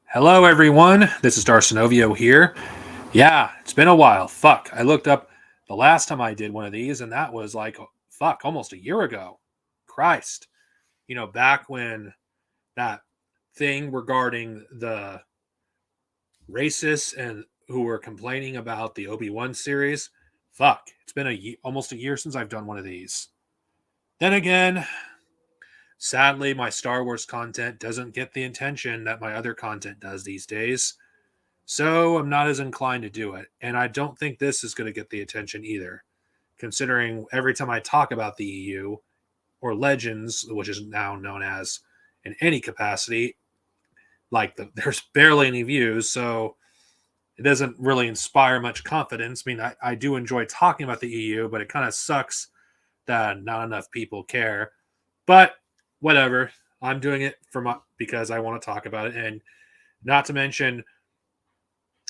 Hello, everyone. This is Darcinovio here. Yeah, it's been a while. Fuck. I looked up the last time I did one of these, and that was like, fuck, almost a year ago. Christ. Back when that thing regarding the racists and who were complaining about the Obi-Wan series. Fuck. It's been almost a year since I've done one of these. Then again, sadly, my Star Wars content doesn't get the attention that my other content does these days. So I'm not as inclined to do it. And I don't think this is going to get the attention either, considering every time I talk about the EU or Legends, which is now known as in any capacity, there's barely any views. So it doesn't really inspire much confidence. I mean, I do enjoy talking about the EU, but it kind of sucks that not enough people care. But whatever. I'm doing it because I want to talk about it. And not to mention,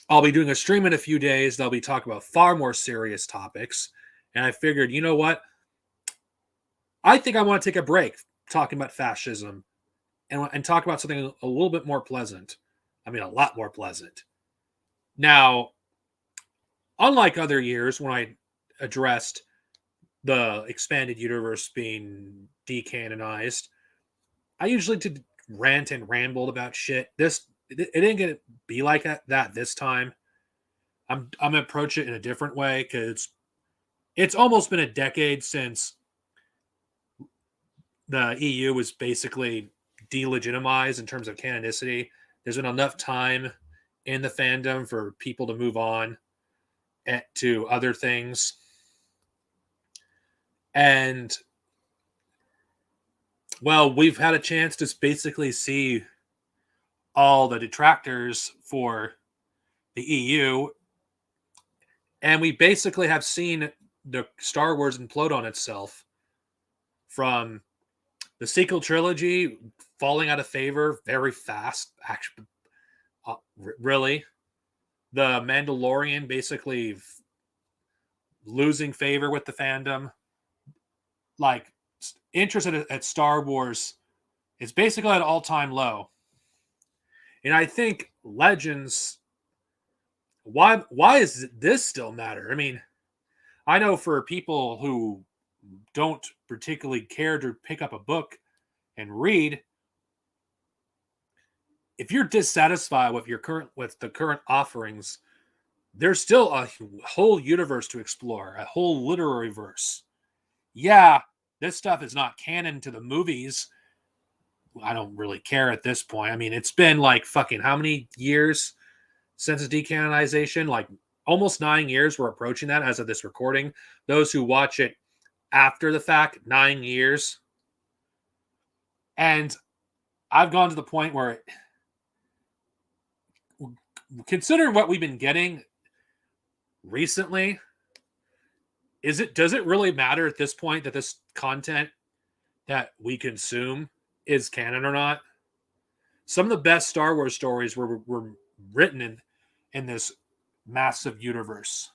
I'll be doing a stream in a few days. They'll be talking about far more serious topics. And I figured, you know what? I think I want to take a break talking about fascism and talk about something a little bit more pleasant. I mean, a lot more pleasant. Now, unlike other years when I addressed the expanded universe being decanonized, I usually did rant and rambled about shit. It didn't get to be like that this time. I'm gonna approach it in a different way because it's almost been a decade since the EU was basically delegitimized in terms of canonicity. There's been enough time in the fandom for people to move on to other things. And, well, we've had a chance to basically see all the detractors for the EU. And we basically have seen the Star Wars implode on itself from the sequel trilogy falling out of favor very fast. Actually, really, the Mandalorian basically losing favor with the fandom. Like, interest at Star Wars is basically at an all-time low. And I think Legends. Why is this still matter? I mean, I know for people who don't particularly care to pick up a book and read, if you're dissatisfied with the current offerings, there's still a whole universe to explore, a whole literary verse. Yeah, this stuff is not canon to the movies. I don't really care at this point. I mean, it's been like fucking how many years since its decanonization? Like almost 9 years. We're approaching that as of this recording. Those who watch it after the fact, 9 years. And I've gone to the point where, considering what we've been getting recently, does it really matter at this point that this content that we consume is canon or not? Some of the best Star Wars stories were written in this massive universe.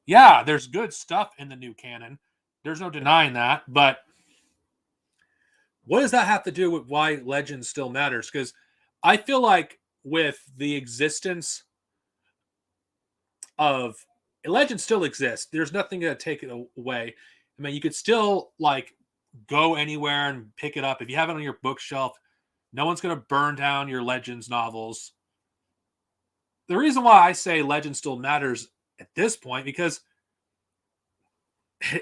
Yeah, there's good stuff in the new canon. There's no denying that. But what does that have to do with why Legends still matters? Because I feel like with the existence of Legends still exists. There's nothing to take it away. I mean, you could still like go anywhere and pick it up. If you have it on your bookshelf, no one's going to burn down your Legends novels. The reason why I say Legends still matters at this point, because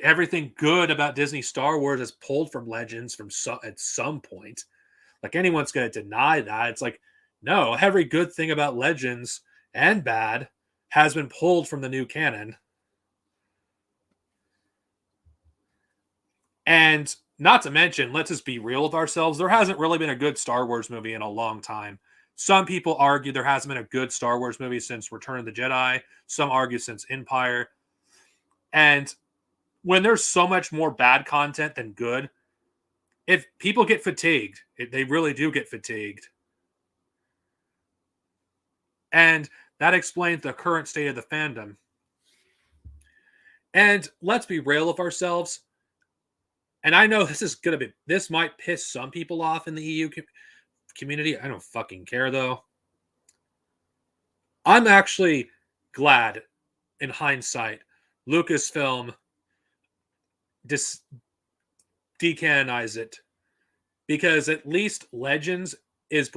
everything good about Disney Star Wars is pulled from Legends at some point. Like anyone's going to deny that. It's like, no, every good thing about Legends and bad has been pulled from the new canon. And not to mention, let's just be real with ourselves. There hasn't really been a good Star Wars movie in a long time. Some people argue there hasn't been a good Star Wars movie since Return of the Jedi. Some argue since Empire. And when there's so much more bad content than good, if people get fatigued, they really do get fatigued. And that explains the current state of the fandom. And let's be real with ourselves. And I know this might piss some people off in the EU community. I don't fucking care though. I'm actually glad, in hindsight, Lucasfilm decanonized it, because at least Legends is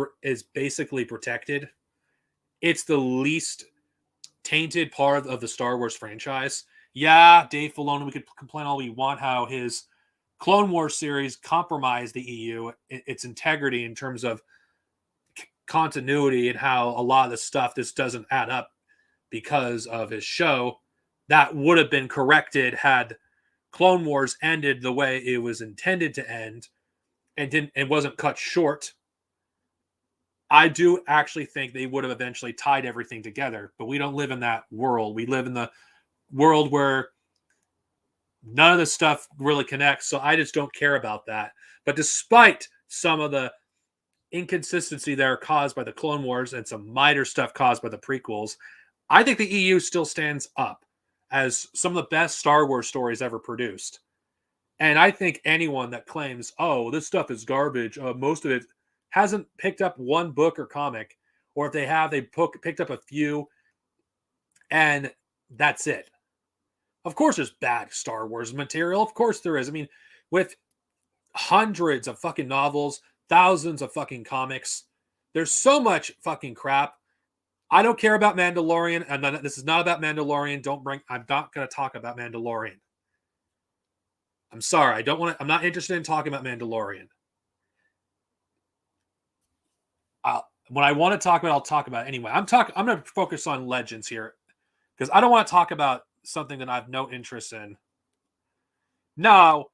basically protected. It's the least tainted part of the Star Wars franchise. Yeah, Dave Filoni, we could complain all we want how his Clone Wars series compromised the EU, its integrity in terms of continuity, and how a lot of the stuff this doesn't add up because of his show. That would have been corrected had Clone Wars ended the way it was intended to end and wasn't cut short. I do actually think they would have eventually tied everything together, but we don't live in that world. We live in the world where none of the stuff really connects, so I just don't care about that. But despite some of the inconsistency that are caused by the Clone Wars and some minor stuff caused by the prequels, I think the EU still stands up as some of the best Star Wars stories ever produced. And I think anyone that claims, oh, this stuff is garbage, most of it hasn't picked up one book or comic, or if they have, they picked up a few, and that's it. Of course there's bad Star Wars material. Of course there is. I mean, with hundreds of fucking novels, thousands of fucking comics, there's so much fucking crap. I don't care about Mandalorian, and this is not about Mandalorian. I'm not going to talk about Mandalorian. I'm sorry. I'm not interested in talking about Mandalorian. When I want to talk about it, I'll talk about it anyway. I'm going to focus on Legends here, because I don't want to talk about something that I have no interest in. Now,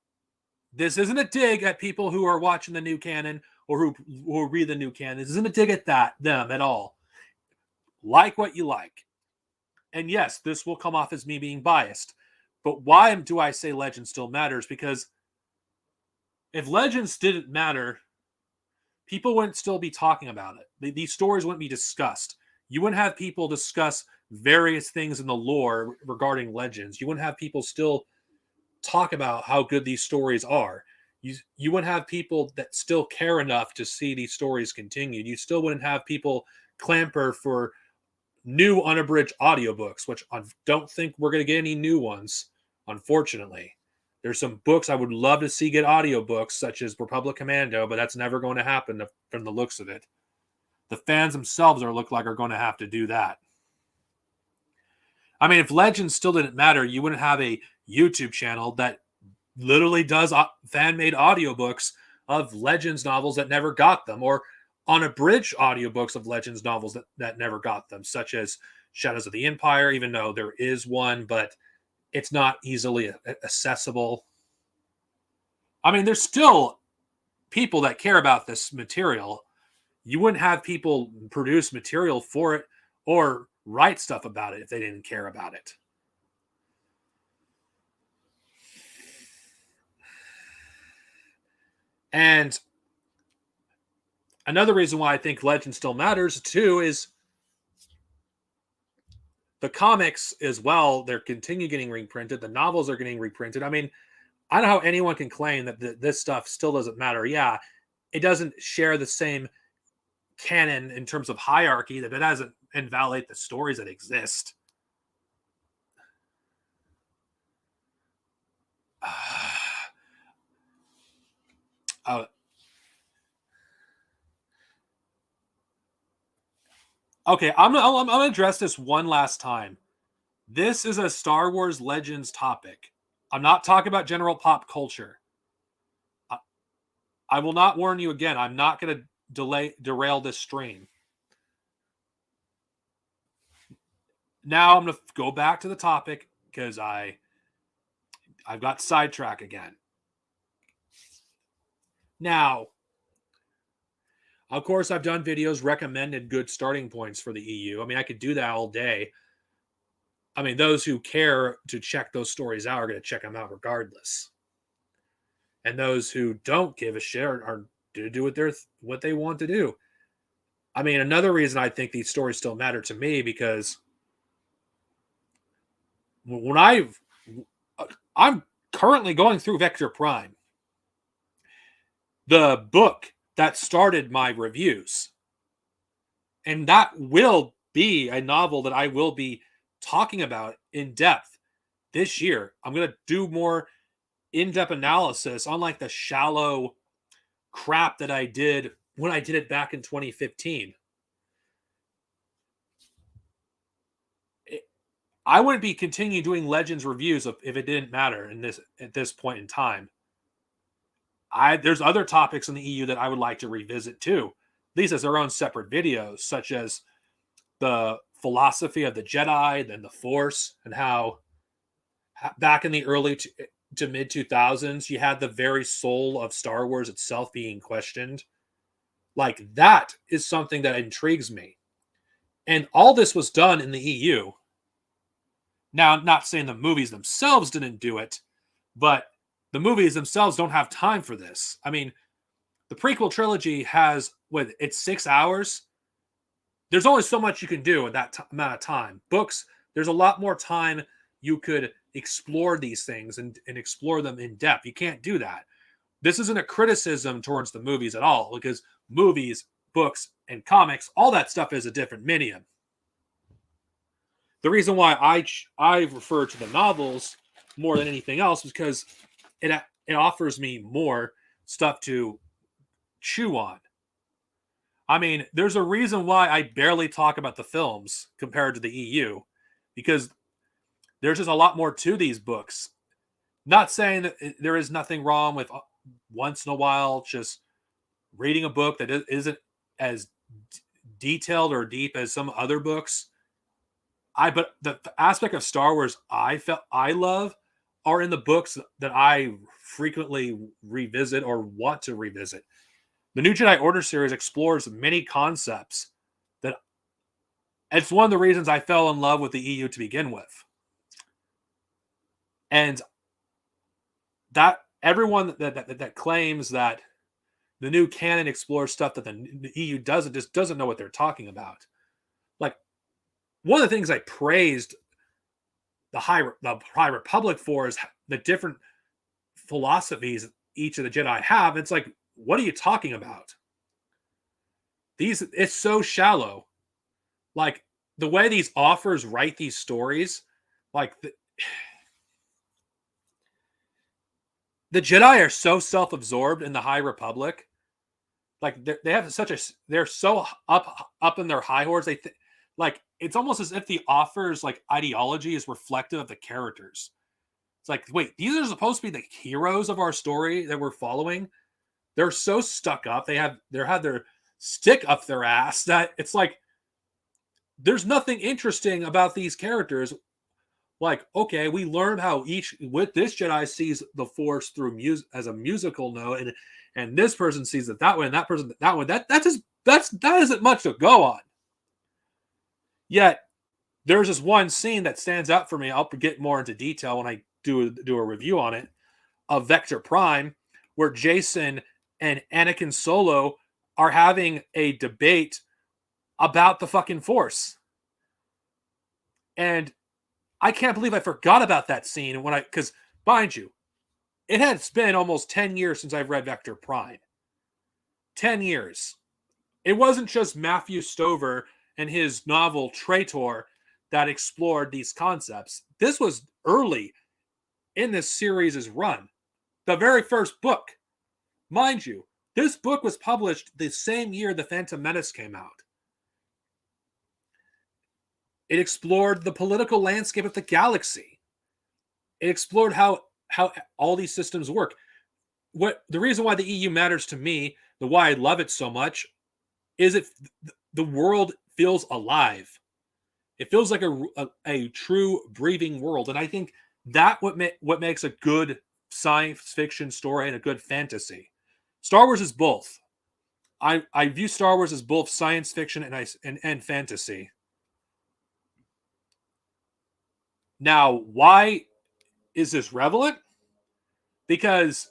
this isn't a dig at people who are watching the new canon or who read the new canon. This isn't a dig at them at all. Like what you like. And yes, this will come off as me being biased. But why do I say Legends still matters? Because if Legends didn't matter, people wouldn't still be talking about it. These stories wouldn't be discussed. You wouldn't have people discuss various things in the lore regarding Legends. You wouldn't have people still talk about how good these stories are. You wouldn't have people that still care enough to see these stories continued. You still wouldn't have people clamor for new unabridged audiobooks, which I don't think we're going to get any new ones, unfortunately. There's some books I would love to see get audiobooks, such as Republic Commando, but that's never going to happen from the looks of it. The fans themselves are going to have to do that. I mean, if Legends still didn't matter, you wouldn't have a YouTube channel that literally does fan-made audiobooks of Legends novels that never got them, or unabridged audiobooks of Legends novels that never got them, such as Shadows of the Empire, even though there is one, but it's not easily accessible. I mean, there's still people that care about this material. You wouldn't have people produce material for it or write stuff about it if they didn't care about it. And another reason why I think Legend still matters too is the comics as well. They're continue getting reprinted. The novels are getting reprinted. I mean, I don't know how anyone can claim that this stuff still doesn't matter. Yeah, it doesn't share the same canon in terms of hierarchy, that it doesn't invalidate the stories that exist. Okay, I'm gonna address this one last time. This is a Star Wars Legends topic. I'm not talking about general pop culture. I will not warn you again. I'm not going to derail this stream. Now I'm going to go back to the topic because I've got sidetracked again. Now, of course, I've done videos recommended good starting points for the EU. I mean, I could do that all day. I mean, those who care to check those stories out are going to check them out regardless. And those who don't give a shit are to do what they want to do. I mean, another reason I think these stories still matter to me, because when I'm currently going through Vector Prime. The book that started my reviews. And that will be a novel that I will be talking about in depth this year. I'm going to do more in depth analysis, unlike the shallow crap that I did when I did it back in 2015. I wouldn't be continuing doing Legends reviews if it didn't matter in this at this point in time. There's other topics in the EU that I would like to revisit too. These as their own separate videos, such as the philosophy of the Jedi, then the Force, and how back in the early to mid 2000s, you had the very soul of Star Wars itself being questioned. Like, that is something that intrigues me. And all this was done in the EU. Now, I'm not saying the movies themselves didn't do it, but the movies themselves don't have time for this. I mean, the prequel trilogy has, what, it's 6 hours. There's only so much you can do in that amount of time. Books, there's a lot more time you could explore these things and explore them in depth. You can't do that. This isn't a criticism towards the movies at all, because movies, books, and comics, all that stuff is a different medium. The reason why I refer to the novels more than anything else is because it offers me more stuff to chew on. I mean, there's a reason why I barely talk about the films compared to the EU, because there's just a lot more to these books. Not saying that there is nothing wrong with once in a while just reading a book that isn't as detailed or deep as some other books. But the aspect of Star Wars I love are in the books that I frequently revisit or want to revisit. The New Jedi Order series explores many concepts that it's one of the reasons I fell in love with the EU to begin with. And that everyone that claims that the new canon explores stuff that the EU doesn't, just doesn't know what they're talking about. Like, one of the things I praised the High Republic for is the different philosophies each of the Jedi have. It's like, what are you talking about? It's so shallow. Like, the way these authors write these stories, like the Jedi are so self-absorbed in the High Republic. Like, they have they're so up in their high horse. Like, it's almost as if the author's like ideology is reflective of the characters. It's like, wait, these are supposed to be the heroes of our story that we're following. They're so stuck up. They have their stick up their ass that it's like there's nothing interesting about these characters. Like, okay, we learned how with this Jedi sees the Force through music as a musical note, and this person sees it that way, and that person that way. That isn't much to go on. Yet there's this one scene that stands out for me. I'll get more into detail when I do a review on it, of Vector Prime, where Jason and Anakin Solo are having a debate about the fucking Force. And I can't believe I forgot about that scene because, mind you, it has been almost 10 years since I've read Vector Prime. 10 years. It wasn't just Matthew Stover and his novel Traitor that explored these concepts. This was early in this series' run. The very first book. Mind you, this book was published the same year The Phantom Menace came out. It explored the political landscape of the galaxy. It explored how all these systems work. The reason why the EU matters to me, the why I love it so much, is the world feels alive. It feels like a true breathing world, and I think that what makes a good science fiction story and a good fantasy. Star Wars is both. I view Star Wars as both science fiction and fantasy. Now, why is this relevant? Because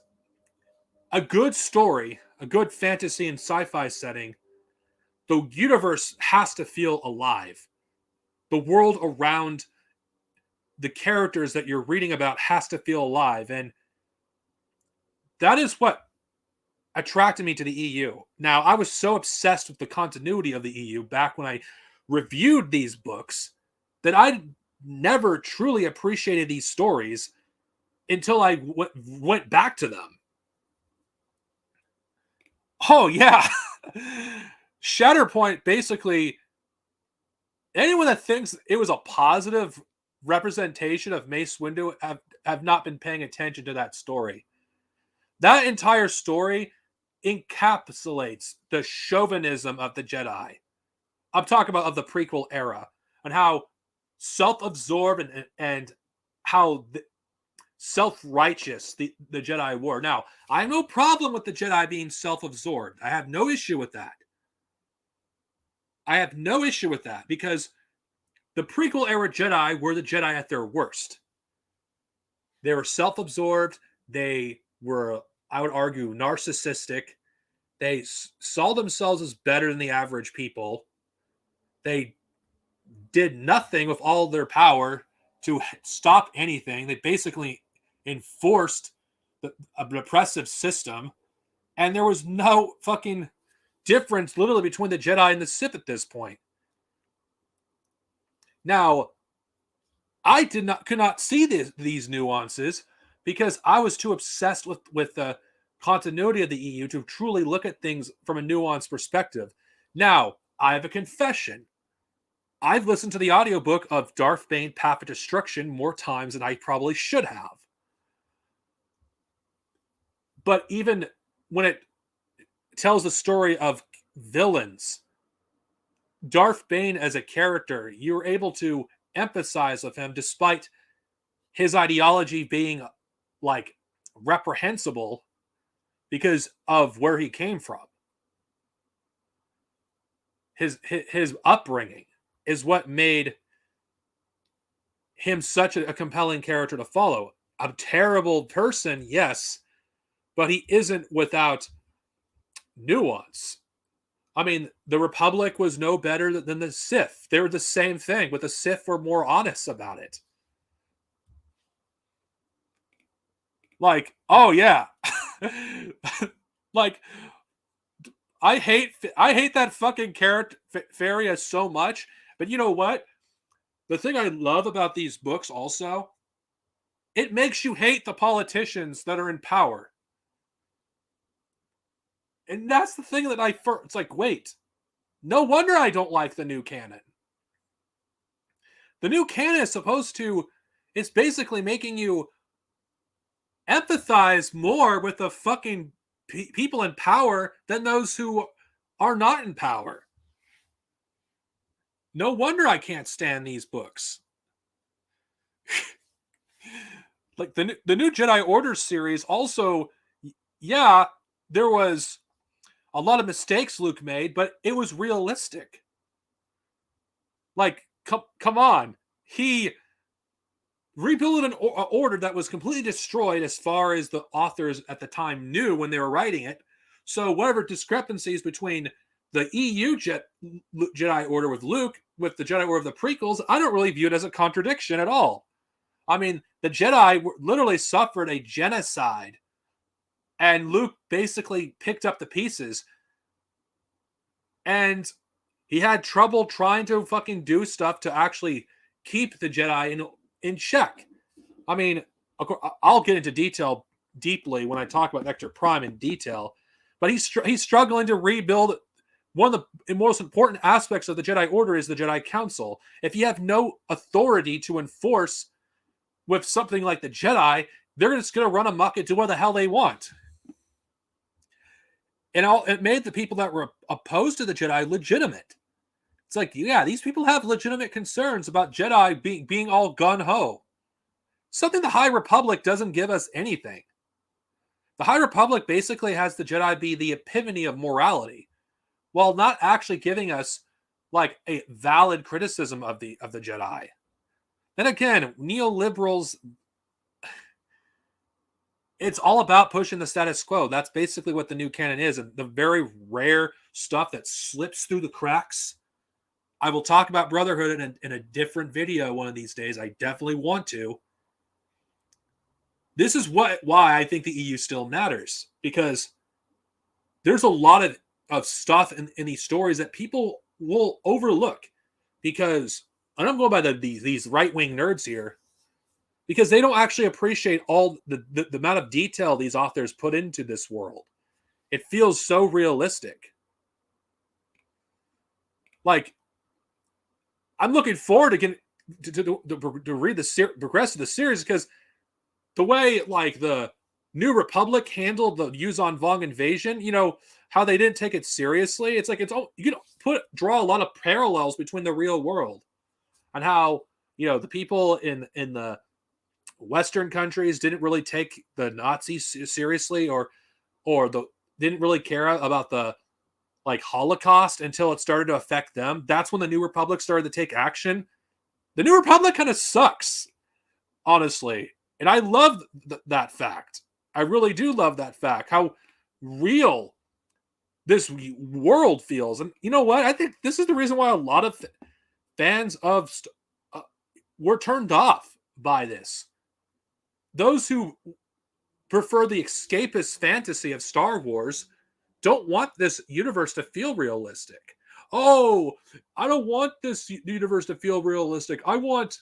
a good story, a good fantasy and sci-fi setting, the universe has to feel alive. The world around the characters that you're reading about has to feel alive. And that is what attracted me to the EU. Now, I was so obsessed with the continuity of the EU back when I reviewed these books that I never truly appreciated these stories until I went back to them. Oh, yeah. Shatterpoint, basically, anyone that thinks it was a positive representation of Mace Windu have not been paying attention to that story. That entire story encapsulates the chauvinism of the Jedi. I'm talking about of the prequel era and how self-absorbed and how self-righteous the Jedi were. Now, I have no problem with the Jedi being self-absorbed. I have no issue with that. I have no issue with that because the prequel era Jedi were the Jedi at their worst. They were self-absorbed. They were, I would argue, narcissistic. They saw themselves as better than the average people. They did nothing with all their power to stop anything. They basically enforced a repressive system. And there was no fucking difference literally between the Jedi and the Sith at this point. Now, I could not see these nuances because I was too obsessed with the continuity of the EU to truly look at things from a nuanced perspective. Now, I have a confession. I've listened to the audiobook of Darth Bane Path of Destruction more times than I probably should have. But even when it tells the story of villains, Darth Bane as a character, you're able to empathize with him despite his ideology being like reprehensible because of where he came from. His upbringing is what made him such a compelling character to follow. A terrible person, yes, but he isn't without nuance. I mean, the Republic was no better than the Sith. They were the same thing, but the Sith were more honest about it. Like, oh yeah. Like, I hate that fucking character Faria so much, but you know what? The thing I love about these books also, it makes you hate the politicians that are in power. And that's the thing that it's like, wait, no wonder I don't like the new canon. The new canon is it's basically making you empathize more with the fucking people in power than those who are not in power. No wonder I can't stand these books. Like the new Jedi Order series also, yeah, there was a lot of mistakes Luke made, but it was realistic. Like, come on. He rebuilt an order that was completely destroyed as far as the authors at the time knew when they were writing it. So whatever discrepancies between the EU Jedi Order with Luke with the Jedi Order of the prequels, I don't really view it as a contradiction at all. I mean, the Jedi literally suffered a genocide, and Luke basically picked up the pieces, and he had trouble trying to fucking do stuff to actually keep the Jedi in check. I mean, I'll get into detail deeply when I talk about Nectar Prime in detail, but he's struggling to rebuild. One of the most important aspects of the Jedi Order is the Jedi Council. If you have no authority to enforce with something like the Jedi, they're just going to run amok and do what the hell they want. And it made the people that were opposed to the Jedi legitimate. It's like, yeah, these people have legitimate concerns about Jedi being all gun-ho. Something the High Republic doesn't give us anything. The High Republic basically has the Jedi be the epitome of morality, while not actually giving us like a valid criticism of the Jedi. Then again, neoliberals, it's all about pushing the status quo. That's basically what the new canon is. And the very rare stuff that slips through the cracks. I will talk about Brotherhood in a different video one of these days. I definitely want to. This is why I think the EU still matters. Because there's a lot of stuff in these stories that people will overlook because, and I'm going by these right wing nerds here, because they don't actually appreciate all the amount of detail these authors put into this world. It feels so realistic. Like, I'm looking forward to getting to read the progress of the series because the way like the New Republic handled the Yuzon Vong invasion, how they didn't take it seriously. It's like you can draw a lot of parallels between the real world and how the people in the Western countries didn't really take the Nazis seriously, or the didn't really care about the like Holocaust until it started to affect them. That's when the New Republic started to take action. The New Republic kind of sucks, honestly. And I love that fact. I really do love that fact, how real this world feels. And you know what? I think this is the reason why a lot of fans of were turned off by this. Those who prefer the escapist fantasy of Star Wars don't want this universe to feel realistic. Oh, I don't want this universe to feel realistic. I want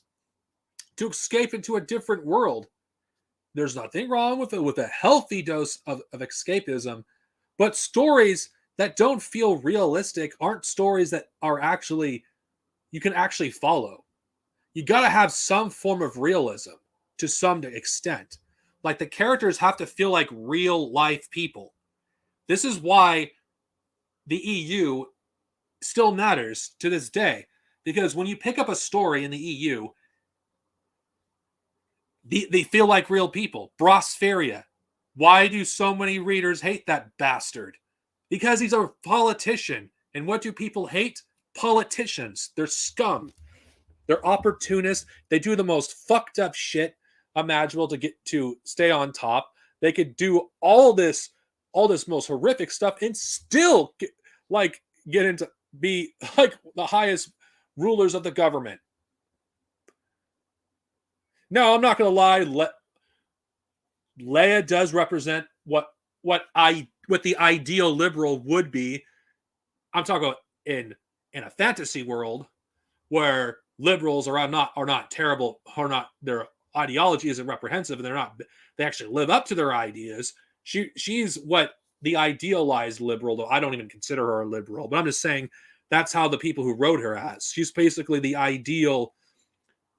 to escape into a different world. There's nothing wrong with it, with a healthy dose of escapism, but stories that don't feel realistic aren't stories that are actually you can actually follow. You got to have some form of realism to some extent. Like the characters have to feel like real life people. This is why the EU still matters to this day, because when you pick up a story in the EU, they feel like real people. Brosferia. Why do so many readers hate that bastard? Because he's a politician. And what do people hate? Politicians. They're scum. They're opportunists. They do the most fucked up shit imaginable to stay on top. They could do all this most horrific stuff and still get into be like the highest rulers of the government. No, I'm not going to lie. Leia does represent what the ideal liberal would be. I'm talking about in a fantasy world where liberals are not terrible, are not, their ideology isn't reprehensive, and they actually live up to their ideas. She's what the idealized liberal, though I don't even consider her a liberal, but I'm just saying that's how the people who wrote her as. She's basically the ideal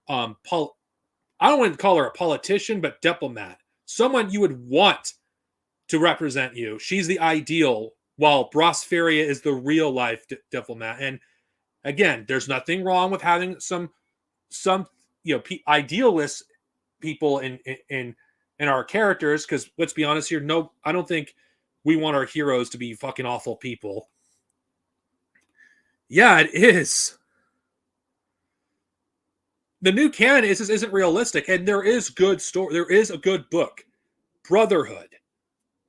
I don't want to call her a politician, but diplomat. Someone you would want to represent you. She's the ideal, while Brosferia is the real life diplomat. And again, there's nothing wrong with having some idealist people in our characters, because let's be honest here, no, I don't think we want our heroes to be fucking awful people. Yeah, it is. The new canon isn't realistic, and there is good story. There is a good book, Brotherhood,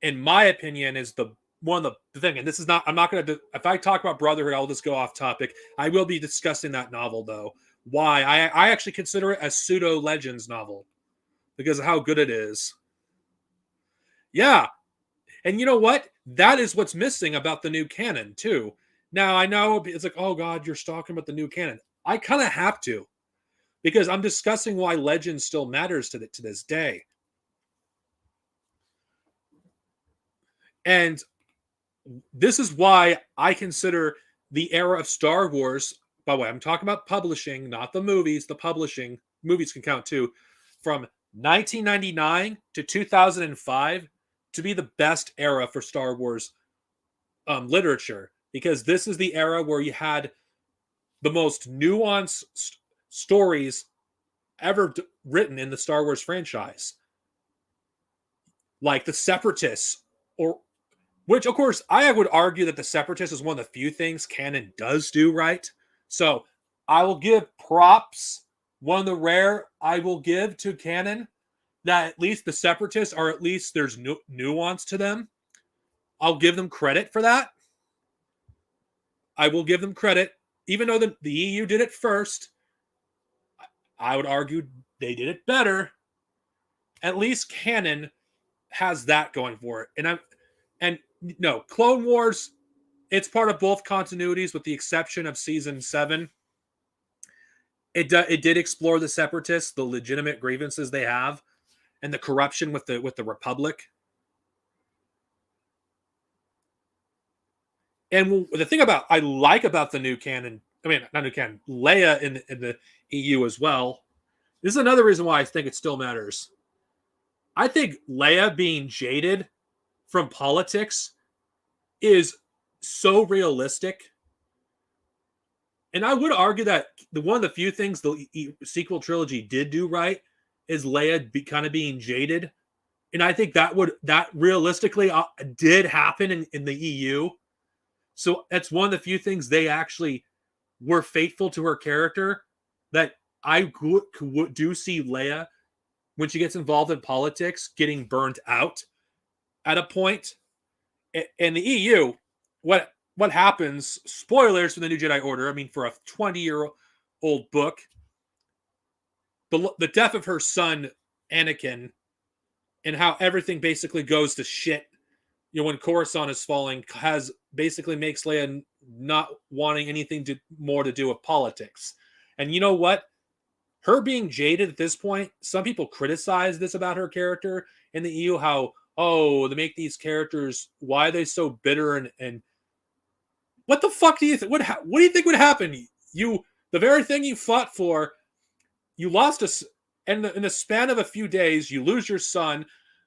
in my opinion, is the one of the thing. And this is not. I'm not going to. If I talk about Brotherhood, I'll just go off topic. I will be discussing that novel though. Why? I actually consider it a pseudo legends novel because of how good it is. Yeah, and you know what? That is what's missing about the new canon too. Now I know it's like, oh God, you're talking about the new canon. I kind of have to, because I'm discussing why legend still matters to this day. And this is why I consider the era of Star Wars, by the way, I'm talking about publishing, not the movies, the publishing, movies can count too, from 1999 to 2005 to be the best era for Star Wars literature, because this is the era where you had the most nuanced stories ever written in the Star Wars franchise, like the Separatists, or which of course I would argue that the Separatists is one of the few things canon does do right. So I will give props. One of the rare I will give to canon, that at least the Separatists are, at least there's nuance to them. I'll give them credit for that. I will give them credit, even though the EU did it first. I would argue they did it better. At least canon has that going for it. And No, Clone Wars, it's part of both continuities with the exception of season 7. It did explore the separatists, the legitimate grievances they have, and the corruption with the Republic. And the thing about I like about the new canon, I mean not new canon, Leia in the EU as well. This is another reason why I think it still matters. I think Leia being jaded from politics is so realistic. And I would argue that one of the few things the sequel trilogy did do right is Leia kind of being jaded. And I think that realistically did happen in the EU. So that's one of the few things they actually were faithful to her character. That I do see Leia, when she gets involved in politics, getting burnt out at a point. In the EU, what happens? Spoilers for the New Jedi Order. I mean, for a 20-year-old book, the death of her son Anakin, and how everything basically goes to shit. You know, when Coruscant is falling, has basically makes Leia not wanting anything more to do with politics. And you know what? Her being jaded at this point, some people criticize this about her character in the EU, how, oh, they make these characters, why are they so bitter and what the fuck do you think? What do you think would happen? The very thing you fought for, you lost us, and in the span of a few days, you lose your son,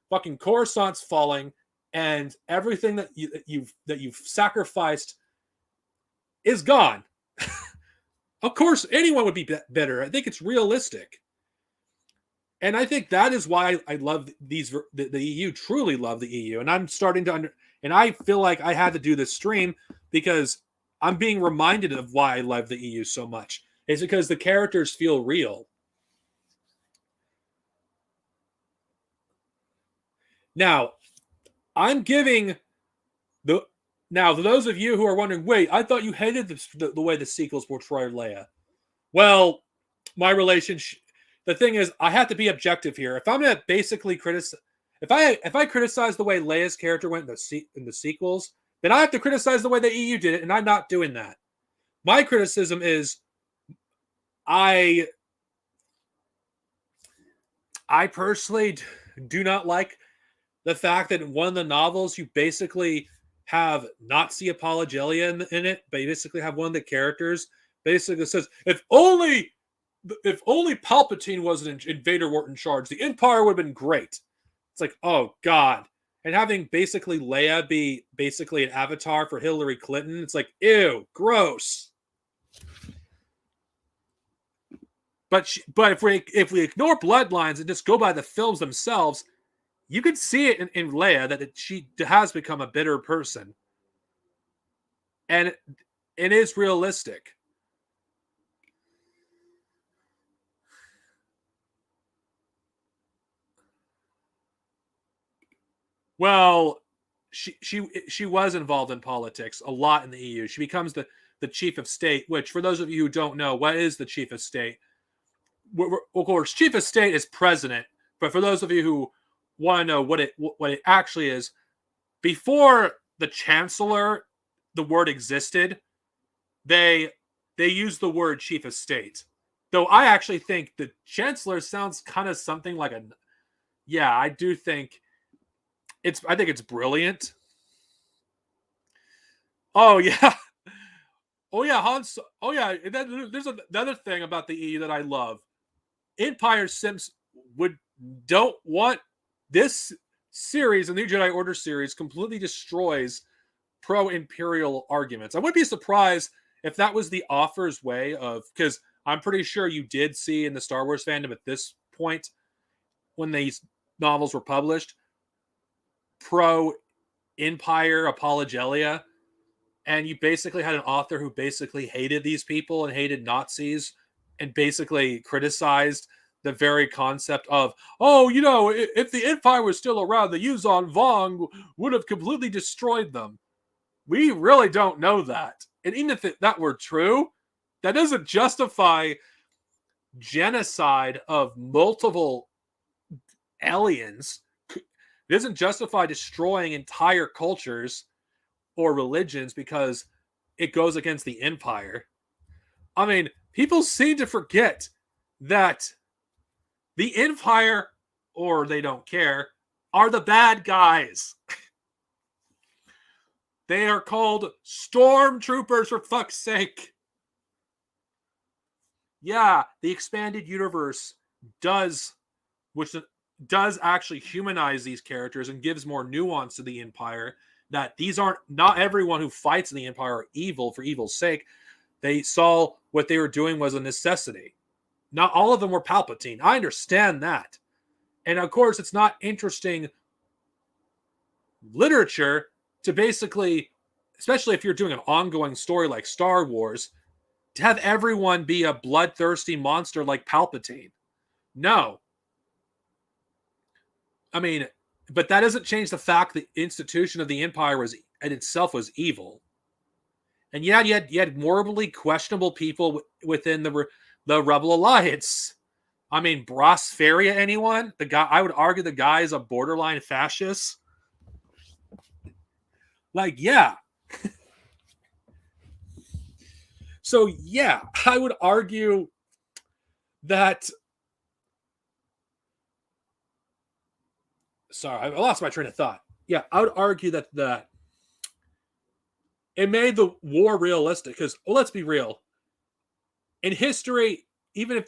fucking Coruscant's falling, and everything that you've sacrificed is gone. Of course, anyone would be bitter. I think it's realistic. And I think that is why I love the EU, truly love the EU. And I'm starting to and I feel like I had to do this stream because I'm being reminded of why I love the EU so much. It's because the characters feel real. Now, I'm giving now, for those of you who are wondering, wait, I thought you hated the way the sequels portrayed Leia. Well, my relationship. The thing is, I have to be objective here. If I'm gonna basically criticize, if I criticize the way Leia's character went in the sequels, then I have to criticize the way the EU did it, and I'm not doing that. My criticism is, I personally do not like the fact that in one of the novels you basically have Nazi apologelia in it, but you basically have one of the characters basically says, if only Palpatine wasn't in Vader weren't in charge, the Empire would have been great. It's like, oh God. And having basically Leia be basically an avatar for Hillary Clinton, it's like, ew, gross. But if we ignore bloodlines and just go by the films themselves, you can see it in Leia that she has become a bitter person. And it is realistic. Well, she was involved in politics a lot in the EU. She becomes the chief of state, which for those of you who don't know, what is the chief of state? Of course, chief of state is president. But for those of you who want to know what it actually is, before the chancellor, the word existed, they used the word chief of state. Though I actually think the chancellor sounds kind of something like yeah, I do think I think it's brilliant. Oh yeah. Oh yeah, Hans. Oh yeah, there's another thing about the EU that I love. Empire Sims don't want this series, the New Jedi Order series, completely destroys pro-imperial arguments. I wouldn't be surprised if that was the author's way of, because I'm pretty sure you did see in the Star Wars fandom at this point, when these novels were published, pro-empire apologelia, and you basically had an author who basically hated these people and hated Nazis and basically criticized the very concept of, oh, you know, if the Empire was still around, the Yuzon Vong would have completely destroyed them. We really don't know that. And even if that were true, that doesn't justify genocide of multiple aliens. It doesn't justify destroying entire cultures or religions because it goes against the empire. I mean, people seem to forget that the empire, or they don't care, are the bad guys. They are called stormtroopers, for fuck's sake. Yeah, the expanded universe does, which does actually humanize these characters and gives more nuance to the empire. That these aren't, not everyone who fights in the empire are evil for evil's sake. They saw what they were doing was a necessity. Not all of them were Palpatine. I understand that. And of course, it's not interesting literature to basically, especially if you're doing an ongoing story like Star Wars, to have everyone be a bloodthirsty monster like Palpatine. No. I mean, but that doesn't change the fact the institution of the Empire was in itself was evil. And yeah, you had morally questionable people within the Rebel Alliance. I mean, Bras Faria, anyone? The guy, I would argue the guy is a borderline fascist. Like, yeah. So, yeah, I would argue that. Sorry, I lost my train of thought. Yeah, I would argue that it made the war realistic because, well, let's be real. In history, even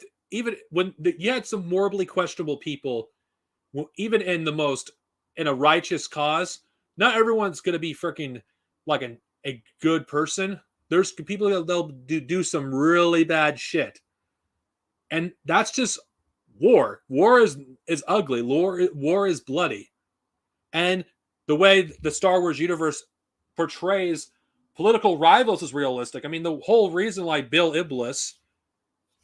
when you had some morally questionable people, even in a righteous cause, not everyone's going to be freaking like a good person. There's people that they'll do some really bad shit, and that's just war. War is ugly. War is bloody, and the way the Star Wars universe portrays political rivals is realistic. I mean, the whole reason why Bill Iblis,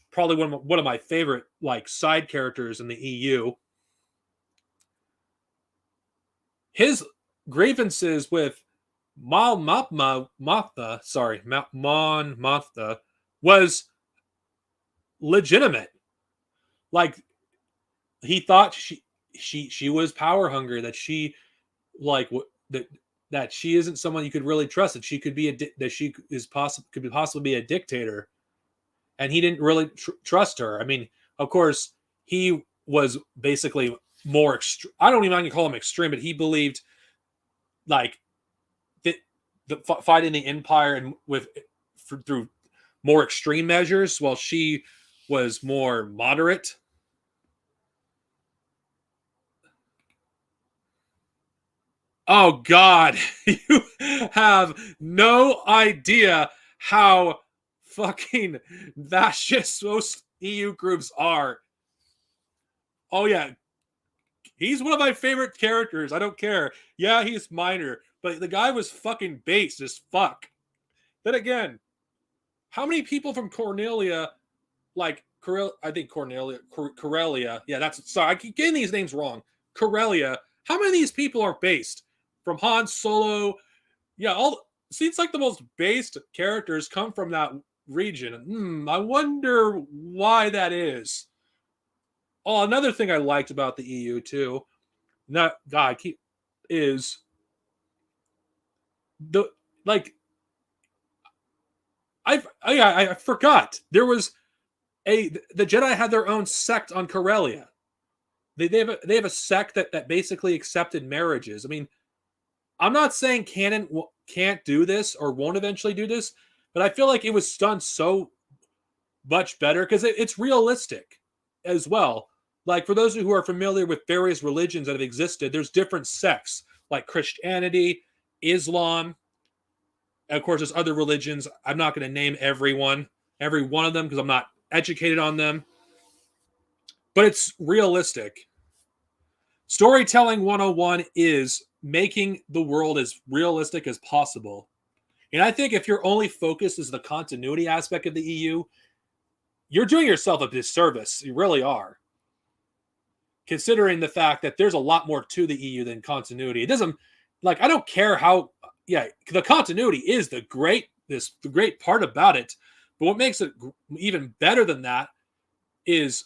probably one of my favorite like side characters in the EU, his grievances with Mon Mothma, sorry, Mon Mothma, was legitimate. Like, he thought she was power hungry, that she like that she isn't someone you could really trust, that she could be that she is could possibly be a dictator, and he didn't really trust her. I mean, of course, he was basically more extreme. I don't even want to call him extreme, but he believed like the fighting the empire and through more extreme measures, while she was more moderate. Oh God, you have no idea how fucking fascist most EU groups are. Oh yeah, he's one of my favorite characters. I don't care. Yeah, he's minor, but the guy was fucking based as fuck. Then again, how many people from Cornelia, like I think Corellia. Yeah, that's sorry. I keep getting these names wrong. Corellia. How many of these people are based from Han Solo? Yeah, all seems like the most based characters come from that region. I wonder why that is. Oh, another thing I liked about the EU too, not God, is the like I forgot there was the Jedi had their own sect on Corellia. They have a sect that basically accepted marriages. I mean, I'm not saying canon can't do this or won't eventually do this, but I feel like it was done so much better because it's realistic as well. Like, for those who are familiar with various religions that have existed, there's different sects like Christianity, Islam, and of course there's other religions. I'm not going to name every one of them because I'm not educated on them, but it's realistic. Storytelling 101 is making the world as realistic as possible. And I think if your only focus is the continuity aspect of the EU, you're doing yourself a disservice. You really are. Considering the fact that there's a lot more to the EU than continuity. It doesn't, like, I don't care how, yeah, the continuity is the great part about it. But what makes it even better than that is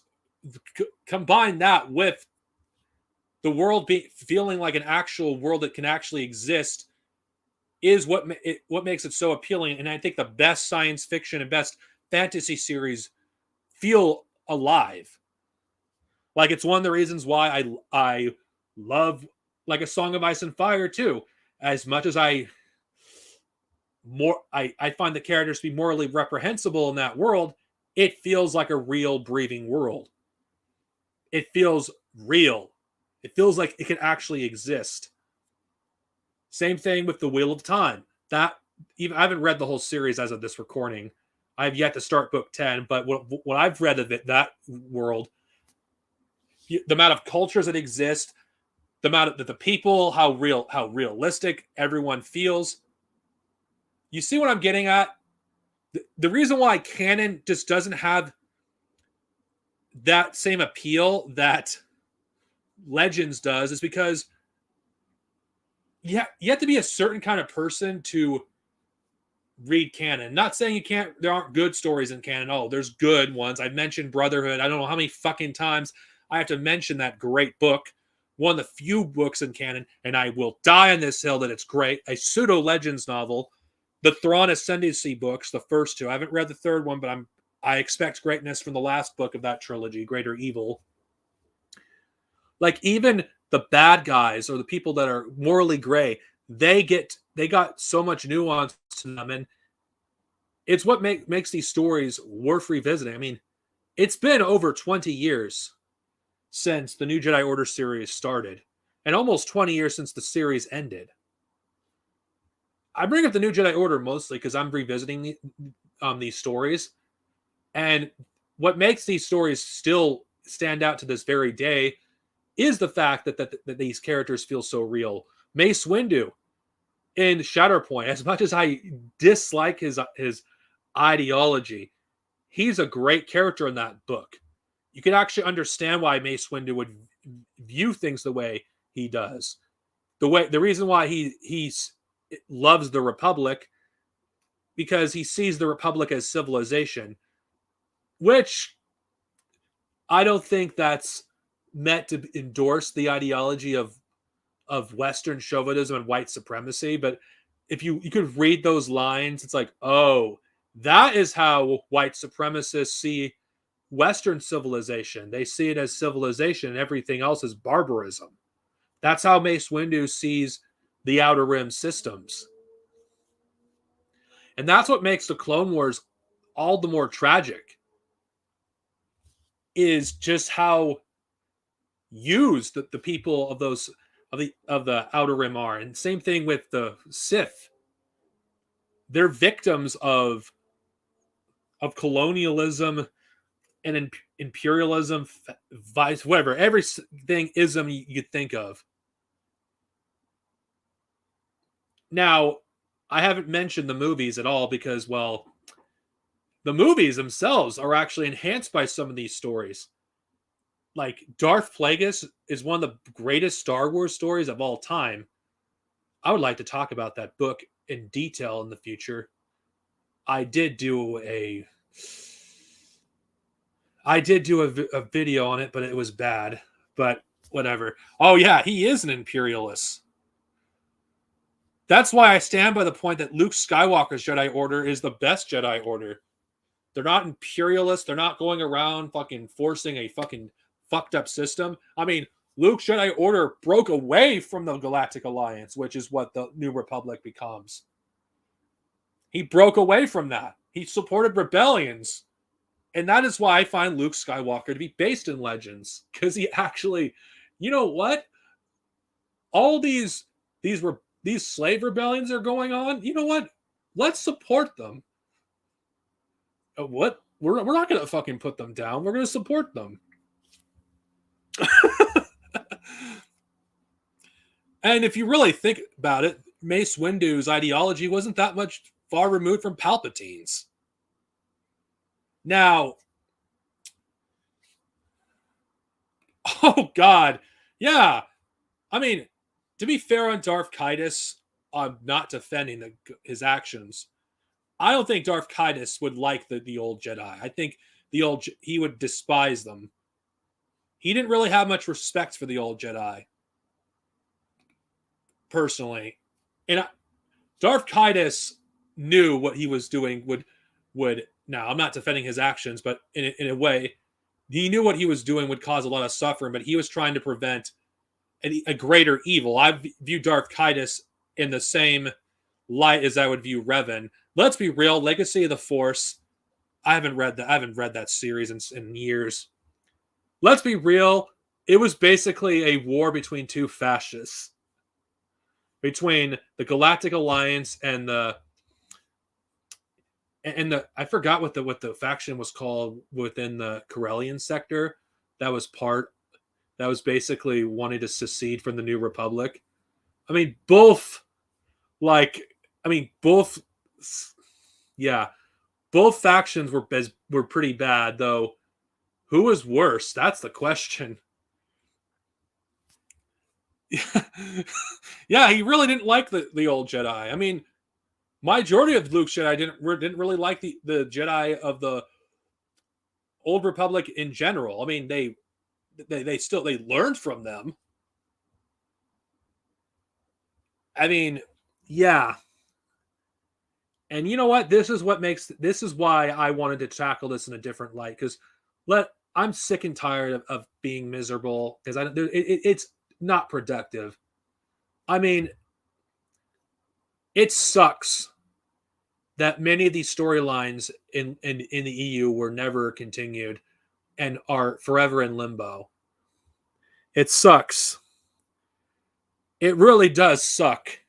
combine that with the world feeling like an actual world that can actually exist is what makes it so appealing. And I think the best science fiction and best fantasy series feel alive. Like it's one of the reasons why I love like A Song of Ice and Fire too. As much as I find the characters to be morally reprehensible in that world, it feels like a real breathing world. It feels real. It feels like it can actually exist. Same thing with The Wheel of Time. That even I haven't read the whole series as of this recording. I've yet to start book 10, but what I've read of it, that world, the amount of cultures that exist, the amount of the people, how realistic everyone feels. You see what I'm getting at? The reason why canon just doesn't have that same appeal that Legends does is because you have to be a certain kind of person to read canon. Not saying you can't, there aren't good stories in canon. Oh, there's good ones. I've mentioned Brotherhood. I don't know how many fucking times I have to mention that great book. One of the few books in canon, and I will die on this hill that it's great. A pseudo Legends novel. The Thrawn Ascendancy books, the first two. I haven't read the third one, but I expect greatness from the last book of that trilogy, Greater Evil. Like even the bad guys or the people that are morally gray, they got so much nuance to them, and it's what makes these stories worth revisiting. I mean, it's been over 20 years since the New Jedi Order series started, and almost 20 years since the series ended. I bring up the New Jedi Order mostly because I'm revisiting these stories, and what makes these stories still stand out to this very day is the fact that these characters feel so real. Mace Windu in Shatterpoint, as much as I dislike his ideology, he's a great character in that book. You can actually understand why Mace Windu would view things the way he does. The reason why he loves the Republic, because he sees the Republic as civilization, which I don't think that's meant to endorse the ideology of Western chauvinism and white supremacy. But if you could read those lines, it's like, oh, that is how white supremacists see Western civilization. They see it as civilization and everything else is barbarism. That's how Mace Windu sees the Outer Rim systems. And that's what makes the Clone Wars all the more tragic, is just how used the people of those of the Outer Rim are. And same thing with the Sith. They're victims of colonialism and imperialism, vice, whatever, everything ism you think of. Now, I haven't mentioned the movies at all because, well, the movies themselves are actually enhanced by some of these stories. Like Darth Plagueis is one of the greatest Star Wars stories of all time. I would like to talk about that book in detail in the future. I did do a video on it, but it was bad. But whatever. Oh yeah, he is an imperialist. That's why I stand by the point that Luke Skywalker's Jedi Order is the best Jedi Order. They're not imperialists. They're not going around fucking forcing a fucking fucked up system. I mean, Luke's Jedi Order broke away from the Galactic Alliance, which is what the New Republic becomes. He broke away from that. He supported rebellions. And that is why I find Luke Skywalker to be based in Legends. Because he actually, you know what? All these slave rebellions are going on. You know what? Let's support them. What? We're not going to fucking put them down. We're going to support them. And if you really think about it, Mace Windu's ideology wasn't that much far removed from Palpatine's. Now, oh God, yeah. I mean, to be fair on Darth Caedus, I'm not defending his actions. I don't think Darth Caedus would like the old Jedi. I think he would despise them. He didn't really have much respect for the old Jedi. personally, and Darth Kaitis knew what he was doing would. Now I'm not defending his actions, but in a way, he knew what he was doing would cause a lot of suffering. But he was trying to prevent a greater evil. I view Darth Kaitis in the same light as I would view Revan. Let's be real. Legacy of the Force. I haven't read that. I haven't read that series in years. Let's be real. It was basically a war between two fascists, between the Galactic Alliance and the I forgot what the faction was called within the Corellian sector. That was basically wanting to secede from the New Republic. I mean, both both, yeah, both factions were pretty bad, though. Who was worse? That's the question. Yeah, he really didn't like the old Jedi. I mean, majority of Luke's Jedi didn't really like the Jedi of the Old Republic in general. I mean, they learned from them. I mean, yeah. And you know what? This is why I wanted to tackle this in a different light, because I'm sick and tired of being miserable, because it's not productive. I mean, it sucks that many of these storylines in the EU were never continued and are forever in limbo. It sucks. It really does suck.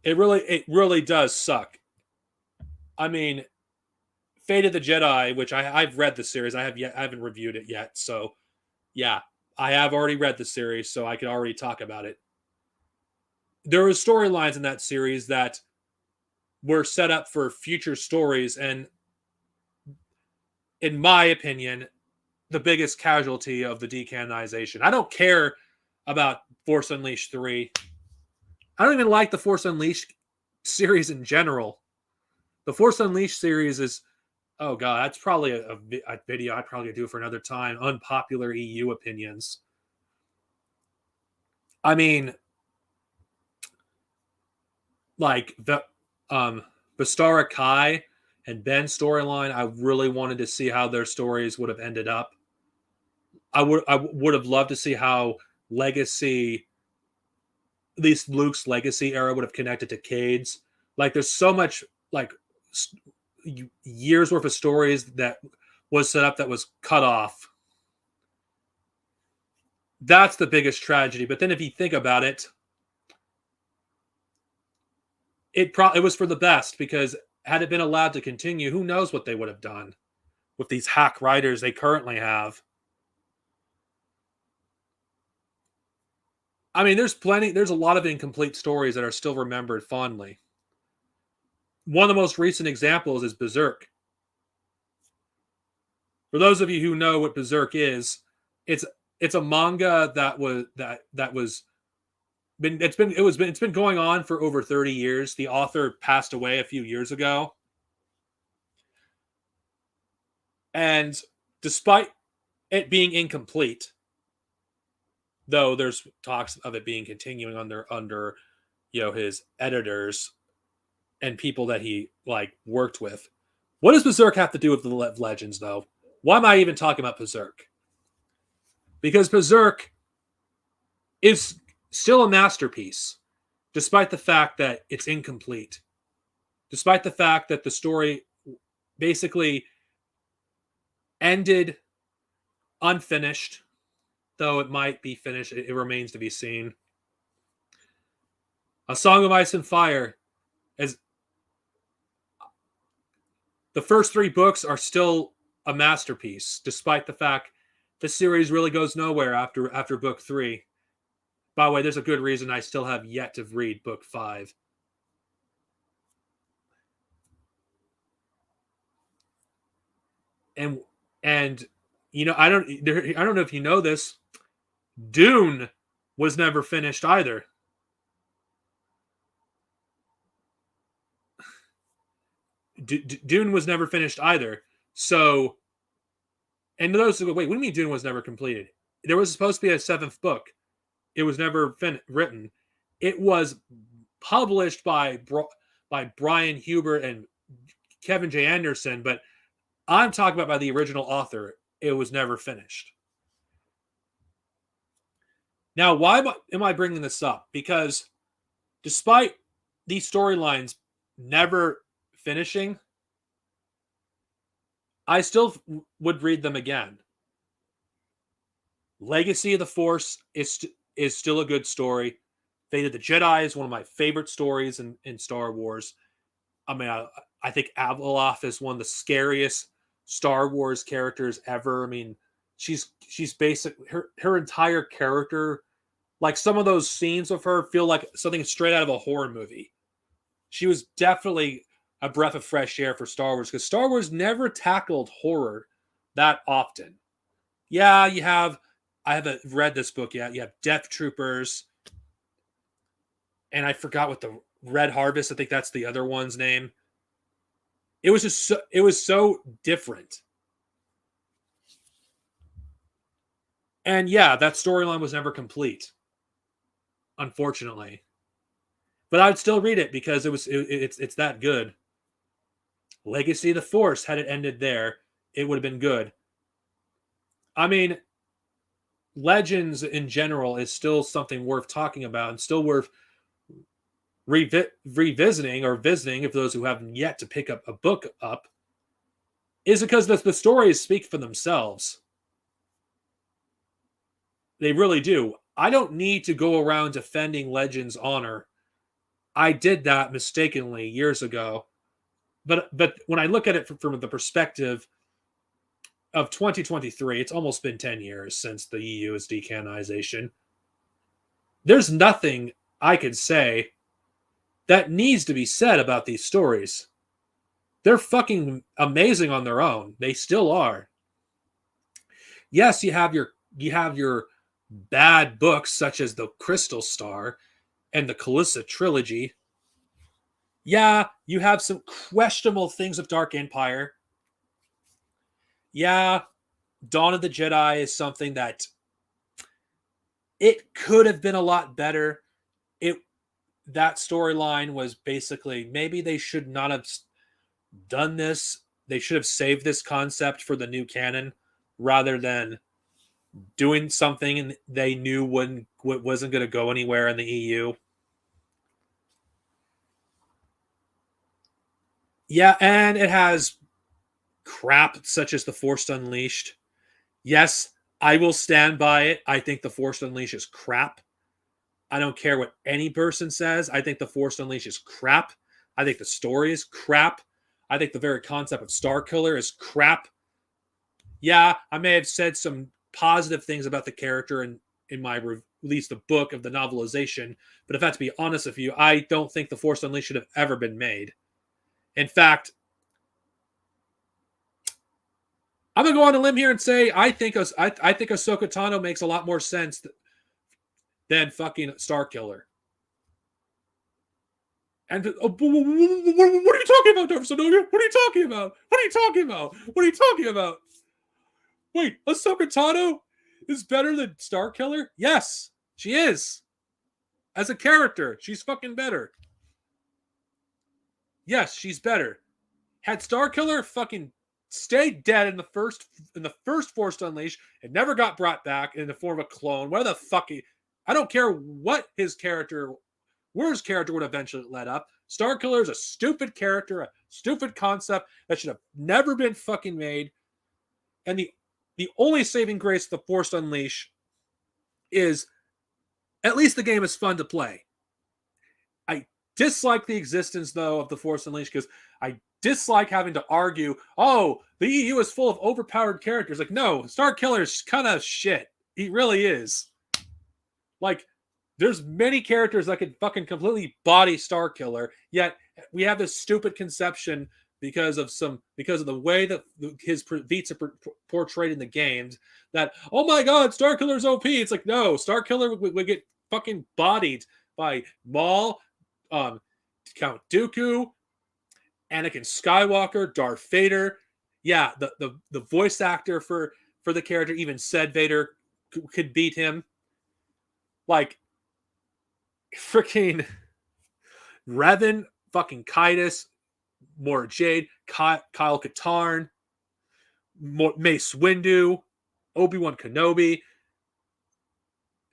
It really does suck. I mean, Fate of the Jedi, which I've read the series, I haven't reviewed it yet. So, yeah, I have already read the series, so I can already talk about it. There were storylines in that series that were set up for future stories, and in my opinion, the biggest casualty of the decanonization. I don't care about Force Unleashed 3. I don't even like the Force Unleashed series in general. The Force Unleashed series is, oh god, that's probably a video I'd probably do for another time. Unpopular EU opinions. I mean, like the Bastara Kai and Ben storyline, I really wanted to see how their stories would have ended up. I would have loved to see how Legacy, at least Luke's Legacy era, would have connected to Cade's. Like, there's so much like years worth of stories that was set up that was cut off. That's the biggest tragedy. But then if you think about it, it was for the best, because had it been allowed to continue, who knows what they would have done with these hack writers they currently have. I mean, there's a lot of incomplete stories that are still remembered fondly. One of the most recent examples is Berserk. For those of you who know what Berserk is, it's a manga it's been going on for over 30 years. The author passed away a few years ago. And despite it being incomplete, though there's talks of it being continuing under his editors and people that he worked with. What does Berserk have to do with the Legends, though? Why am I even talking about Berserk? Because Berserk is still a masterpiece, despite the fact that it's incomplete. Despite the fact that the story basically ended unfinished, though it might be finished, it remains to be seen. A Song of Ice and Fire, as the first 3 books are still a masterpiece, despite the fact the series really goes nowhere after book 3. By the way, there's a good reason I still have yet to read book 5. And I don't know if you know this, Dune was never finished either. Dune was never finished either. So, and those who wait, what do you mean Dune was never completed? There was supposed to be a 7th book. It was never written. It was published by Brian Huber and Kevin J. Anderson, but I'm talking about by the original author. It was never finished. Now, why am I bringing this up? Because despite these storylines never finishing, I still would read them again. Legacy of the Force is still a good story. Fate of the Jedi is one of my favorite stories in Star Wars. I mean, I think Abeloth is one of the scariest Star Wars characters ever. I mean, she's basic. Her entire character, like some of those scenes of her, feel like something straight out of a horror movie. She was definitely a breath of fresh air for Star Wars because Star Wars never tackled horror that often. Yeah, I haven't read this book yet. You have Death Troopers, and I forgot what the Red Harvest. I think that's the other one's name. It was so different. And yeah, that storyline was never complete, unfortunately. But I would still read it because it's that good. Legacy of the Force, had it ended there, it would have been good. I mean, Legends in general is still something worth talking about and still worth revisiting or visiting, if those who haven't yet to pick up a book up, is because the stories speak for themselves. They really do. I don't need to go around defending Legends' honor. I did that mistakenly years ago. But when I look at it from the perspective of 2023, it's almost been 10 years since the EU's decanization. There's nothing I could say that needs to be said about these stories. They're fucking amazing on their own. They still are. Yes, you have your bad books such as the Crystal Star and the Calissa trilogy. Yeah, you have some questionable things of Dark Empire. Yeah, Dawn of the Jedi is something that it could have been a lot better. That storyline was basically, maybe they should not have done this. They should have saved this concept for the new canon rather than doing something they knew wasn't going to go anywhere in the EU. Yeah, and it has crap such as The Force Unleashed. Yes, I will stand by it. I think The Force Unleashed is crap. I don't care what any person says. I think The Force Unleashed is crap. I think the story is crap. I think the very concept of Starkiller is crap. Yeah, I may have said some positive things about the character in my release, the book of the novelization, but if I have to be honest with you, I don't think The Force Unleashed should have ever been made. In fact, I'm gonna go on a limb here and say I think Ahsoka Tano makes a lot more sense than fucking Starkiller. And what are you talking about, Darth Sidious? What are you talking about? What are you talking about? What are you talking about? Wait, Ahsoka Tano is better than Starkiller? Yes, she is. As a character, she's fucking better. Yes, she's better. Had Starkiller fucking stayed dead in the first Force Unleashed and never got brought back in the form of a clone, where the fuck I don't care what where his character would eventually let up. Starkiller is a stupid character, a stupid concept that should have never been fucking made. And the only saving grace of the Force Unleashed is at least the game is fun to play. I dislike the existence, though, of the Force Unleashed because I dislike having to argue, oh, the EU is full of overpowered characters. Like, no, Starkiller is kind of shit. He really is. Like, there's many characters that could fucking completely body Starkiller, yet we have this stupid conception because of the way that his feats are portrayed in the games that, oh my god, Starkiller's OP. It's like, no, Starkiller would get fucking bodied by Maul, Count Dooku, Anakin Skywalker, Darth Vader. Yeah, the voice actor for the character even said Vader could beat him. Like, freaking Revan, fucking Kaitis, Mora Jade, Kyle Katarn, Mace Windu, Obi-Wan Kenobi.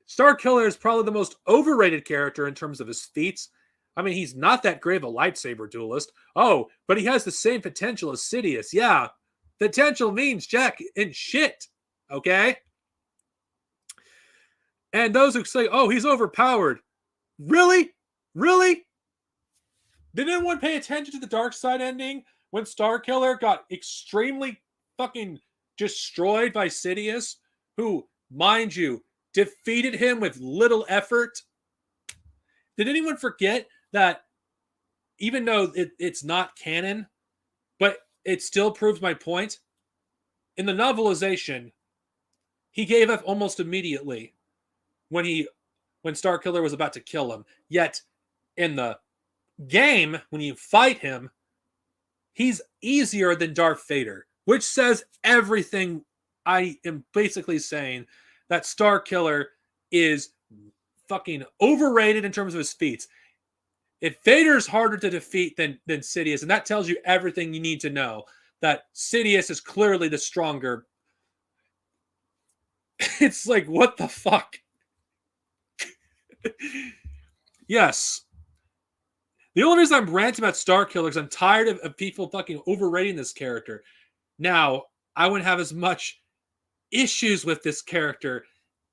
Starkiller is probably the most overrated character in terms of his feats. I mean, he's not that great of a lightsaber duelist. Oh, but he has the same potential as Sidious. Yeah, potential means jack and shit. Okay? And those who say, oh, he's overpowered. Really? Really? Did anyone pay attention to the dark side ending when Starkiller got extremely fucking destroyed by Sidious, who, mind you, defeated him with little effort? Did anyone forget that even though it's not canon, but it still proves my point? In the novelization, he gave up almost immediately when Starkiller was about to kill him. Yet in the game, when you fight him, he's easier than Darth Vader, which says everything I am basically saying, that Starkiller is fucking overrated in terms of his feats. If Vader's harder to defeat than Sidious, and that tells you everything you need to know, that Sidious is clearly the stronger. It's like, what the fuck? Yes. The only reason I'm ranting about Starkiller is I'm tired of people fucking overrating this character. Now, I wouldn't have as much issues with this character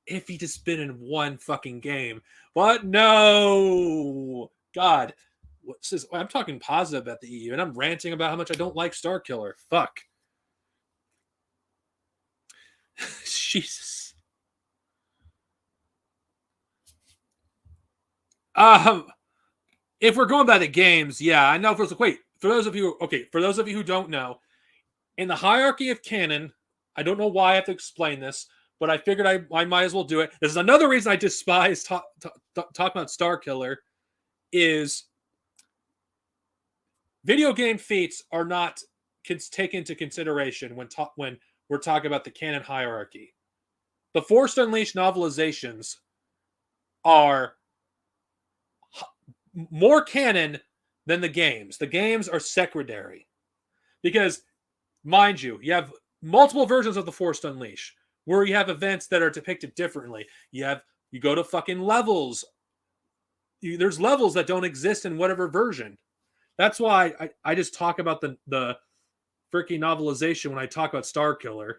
if he just been in one fucking game. But no! God. I'm talking positive about the EU, and I'm ranting about how much I don't like Starkiller. Fuck. Jesus. If we're going by the games, yeah, I know. For those of you who don't know, in the hierarchy of canon, I don't know why I have to explain this, but I figured I might as well do it. This is another reason I despise talking about Starkiller, is video game feats are not taken into consideration when we're talking about the canon hierarchy. The Force Unleashed novelizations are more canon than the games. The games are secondary. Because, mind you have multiple versions of the Force Unleashed where you have events that are depicted differently. You go to fucking levels. There's levels that don't exist in whatever version. That's why I just talk about the freaking novelization when I talk about Starkiller.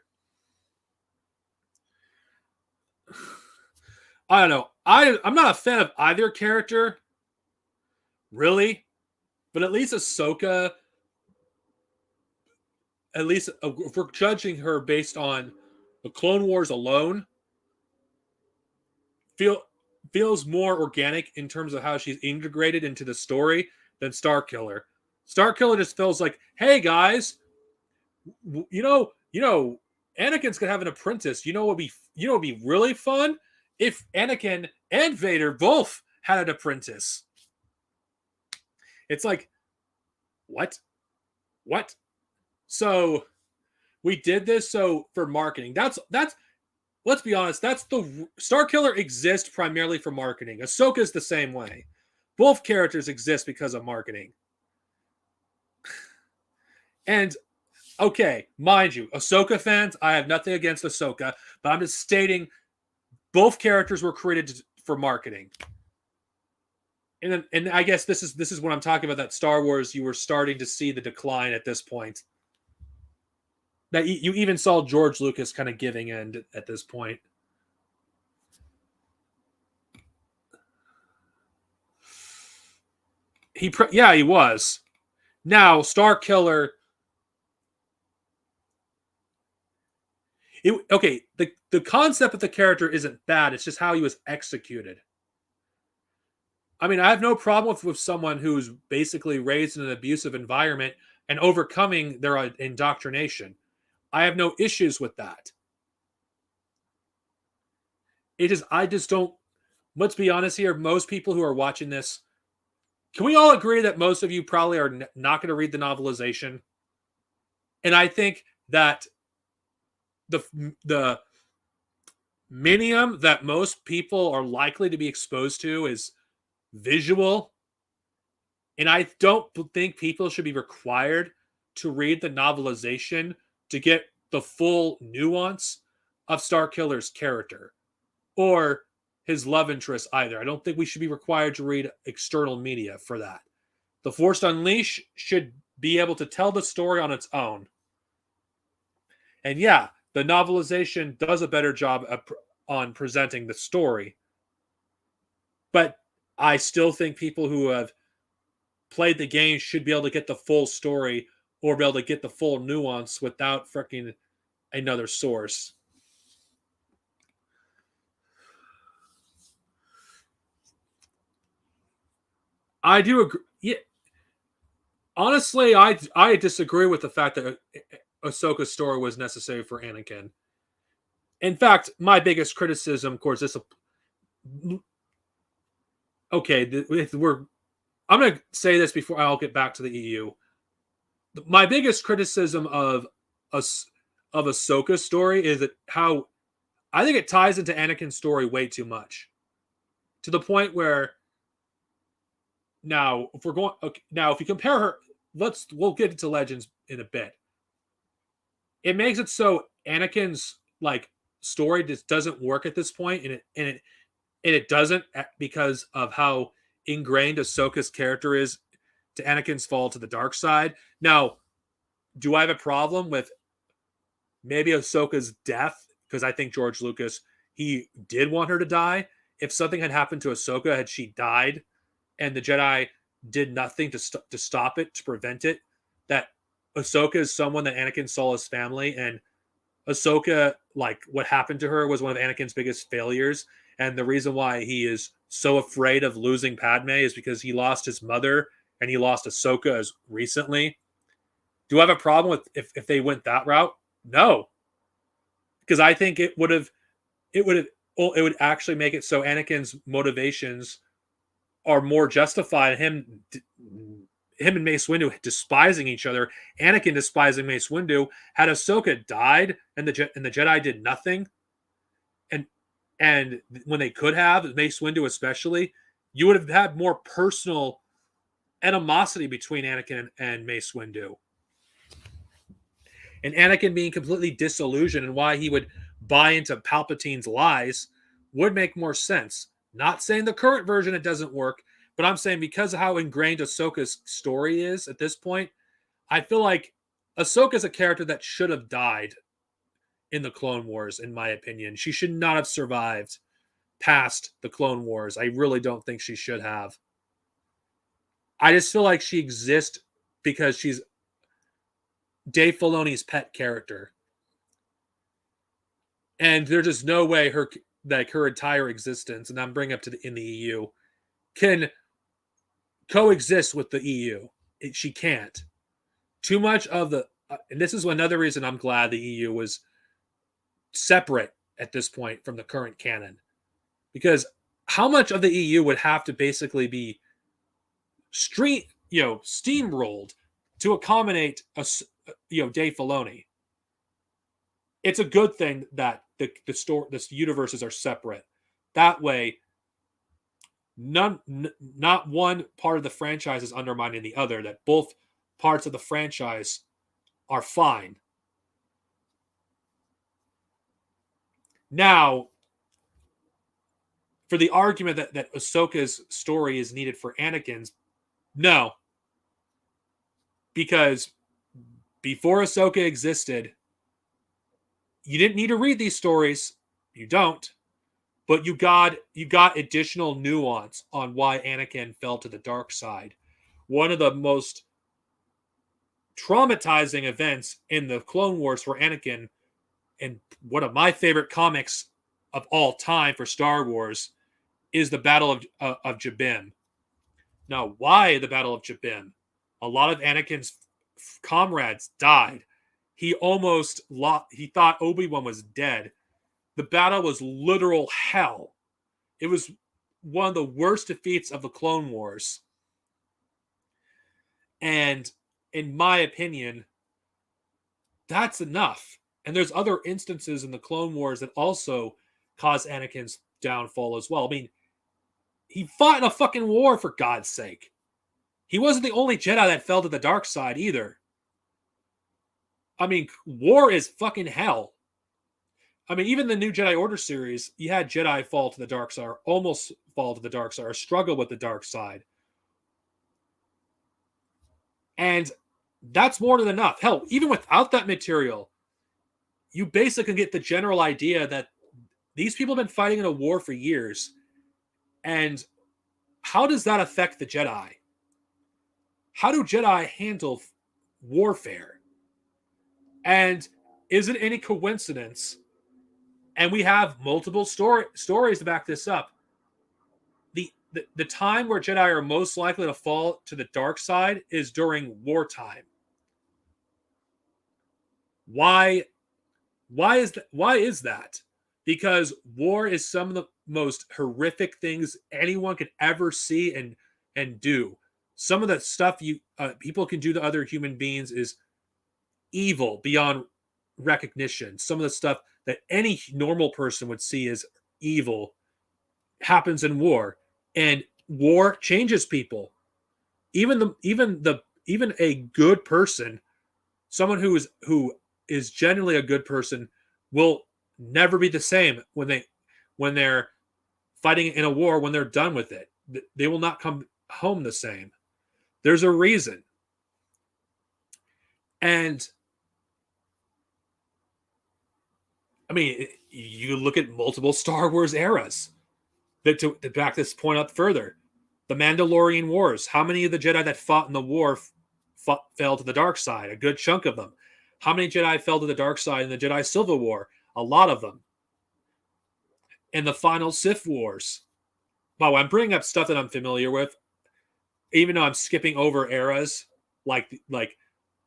I don't know. I'm not a fan of either character, really, but at least Ahsoka, at least if we're judging her based on the Clone Wars alone, feels more organic in terms of how she's integrated into the story than Starkiller. Starkiller just feels like, hey guys, you know, Anakin's gonna have an apprentice. You know what would be really fun if Anakin and Vader both had an apprentice. It's like, what? So we did this for marketing. That's let's be honest, that's the Starkiller exists primarily for marketing. Ahsoka's the same way. Both characters exist because of marketing. And okay, mind you, Ahsoka fans, I have nothing against Ahsoka, but I'm just stating both characters were created for marketing. And I guess this is what I'm talking about, that Star Wars, you were starting to see the decline at this point. That you even saw George Lucas kind of giving in at this point. He was. Now, Starkiller. The concept of the character isn't bad. It's just how he was executed. I mean, I have no problem with someone who's basically raised in an abusive environment and overcoming their indoctrination. I have no issues with that. I just don't. Let's be honest here. Most people who are watching this, can we all agree that most of you probably are not going to read the novelization? And I think that the medium that most people are likely to be exposed to is visual. And I don't think people should be required to read the novelization to get the full nuance of Starkiller's character or his love interest either. I don't think we should be required to read external media for that. The Force Unleashed should be able to tell the story on its own. And yeah, the novelization does a better job on presenting the story. But I still think people who have played the game should be able to get the full story or be able to get the full nuance without freaking another source. I do agree. Yeah, honestly, I disagree with the fact that Ahsoka's story was necessary for Anakin. In fact, my biggest criticism, of course, this okay. We're I'm going to say this before I'll get back to the EU. My biggest criticism of Ahsoka's story is that how I think it ties into Anakin's story way too much, to the point where now if we're going okay, now if you compare her, we'll get into Legends in a bit. It makes it so Anakin's like story just doesn't work at this point, and it doesn't because of how ingrained Ahsoka's character is to Anakin's fall to the dark side. Now, do I have a problem with maybe Ahsoka's death? Because I think George Lucas, he did want her to die. If something had happened to Ahsoka, had she died, and the Jedi did nothing to stop it, to prevent it, that Ahsoka is someone that Anakin saw as family, and Ahsoka, like what happened to her, was one of Anakin's biggest failures. And the reason why he is so afraid of losing Padme is because he lost his mother and he lost Ahsoka as recently. Do I have a problem with if they went that route? No, because I think it would actually make it so Anakin's motivations are more justified. Him and Mace Windu despising each other, Anakin despising Mace Windu. Had Ahsoka died and the Jedi did nothing, and when they could have, Mace Windu especially, you would have had more personal animosity between Anakin and Mace Windu. And Anakin being completely disillusioned and why he would buy into Palpatine's lies would make more sense. Not saying the current version it doesn't work, but I'm saying because of how ingrained Ahsoka's story is at this point, I feel like Ahsoka's a character that should have died in the Clone Wars, in my opinion. She should not have survived past the Clone Wars. I really don't think she should have. I just feel like she exists because she's Dave Filoni's pet character. And there's just no way her entire existence, and I'm bringing up in the EU, can coexist with the EU. She can't. Too much of the, and this is another reason I'm glad the EU was separate at this point from the current canon, because how much of the EU would have to basically be steamrolled to accommodate Dave Filoni? It's a good thing that the universes are separate. That way, not one part of the franchise is undermining the other. That both parts of the franchise are fine. Now, for the argument that Ahsoka's story is needed for Anakin's, no. Because before Ahsoka existed, you didn't need to read these stories. You don't. But you got additional nuance on why Anakin fell to the dark side. One of the most traumatizing events in the Clone Wars for Anakin, and one of my favorite comics of all time for Star Wars, is the Battle of Jabim. Now, why the Battle of Jabim? A lot of Anakin's comrades died. He thought Obi-Wan was dead. The battle was literal hell. It was one of the worst defeats of the Clone Wars. And in my opinion, that's enough. And there's other instances in the Clone Wars that also caused Anakin's downfall as well. I mean, he fought in a fucking war, for God's sake. He wasn't the only Jedi that fell to the dark side either. I mean, war is fucking hell. I mean, even the new Jedi Order series, you had Jedi fall to the dark side, or almost fall to the dark side, or struggle with the dark side. And that's more than enough. Hell, even without that material, you basically get the general idea that these people have been fighting in a war for years. And how does that affect the Jedi? How do Jedi handle warfare? And is it any coincidence? And we have multiple stories to back this up. The time where Jedi are most likely to fall to the dark side is during wartime. Why is that? Because war is some of the most horrific things anyone could ever see and do. Some of the stuff people can do to other human beings is evil beyond recognition. Some of the stuff that any normal person would see as evil happens in war, and war changes people. Even a good person, someone who is genuinely a good person, will never be the same when they're fighting in a war. When they're done with it, they will not come home the same. There's a reason. And I mean, you look at multiple Star Wars eras to back this point up further. The Mandalorian Wars. How many of the Jedi that fought in the war fell to the dark side? A good chunk of them. How many Jedi fell to the dark side in the Jedi Civil War? A lot of them. In the final Sith Wars. By the way, I'm bringing up stuff that I'm familiar with, even though I'm skipping over eras like the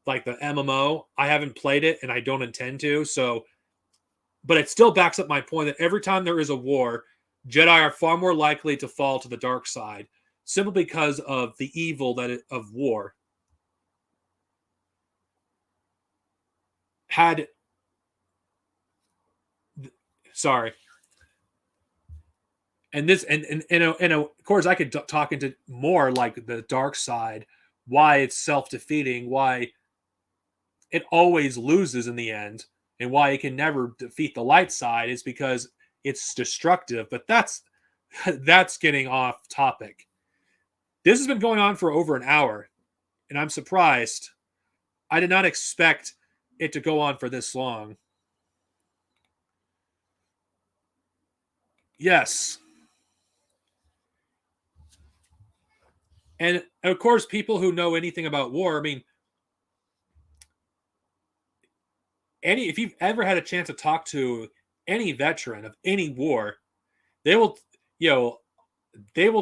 MMO. I haven't played it and I don't intend to. So, but it still backs up my point that every time there is a war, Jedi are far more likely to fall to the dark side simply because of the evil of war. And this, and of course, I could talk into more like the dark side, why it's self-defeating, why it always loses in the end, and why it can never defeat the light side is because it's destructive. But that's getting off topic. This has been going on for over an hour, and I'm surprised. I did not expect it to go on for this long. Yes. And of course, people who know anything about war, I mean, if you've ever had a chance to talk to any veteran of any war, they will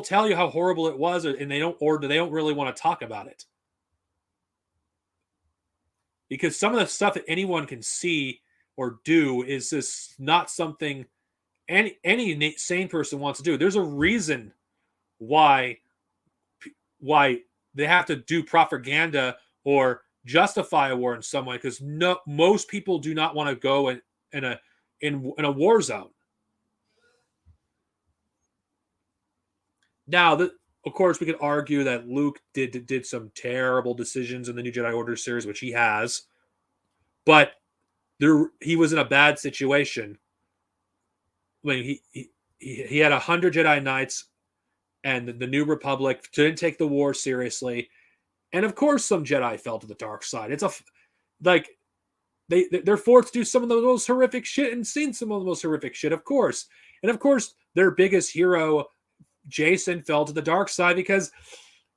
tell you how horrible it was, and they don't really want to talk about it. Because some of the stuff that anyone can see or do is just not something any sane person wants to do. There's a reason why they have to do propaganda or justify a war in some way, because most people do not want to go in a war zone. Now, of course, we could argue that Luke did some terrible decisions in the New Jedi Order series, which he has, but he was in a bad situation. I mean, he had 100 Jedi Knights, and the New Republic didn't take the war seriously, and of course, some Jedi fell to the dark side. It's they're forced to do some of the most horrific shit and seen some of the most horrific shit, of course, and of course, their biggest hero, Jason, fell to the dark side because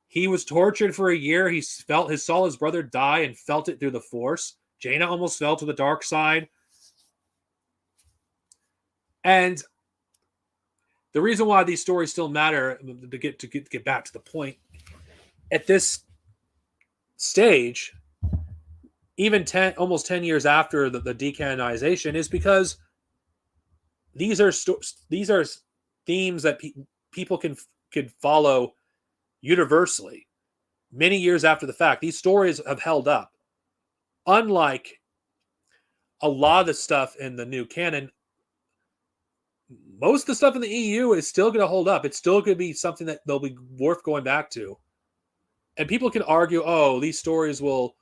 he was tortured for a year. He saw his brother die and felt it through the Force. Jaina almost fell to the dark side. And the reason why these stories still matter, to get back to the point, at this stage, even almost 10 years after the decanonization, is because these are themes that people can follow universally. Many years after the fact, these stories have held up. Unlike a lot of the stuff in the new canon, most of the stuff in the EU is still going to hold up. It's still going to be something that they'll be worth going back to. And people can argue, oh, these stories will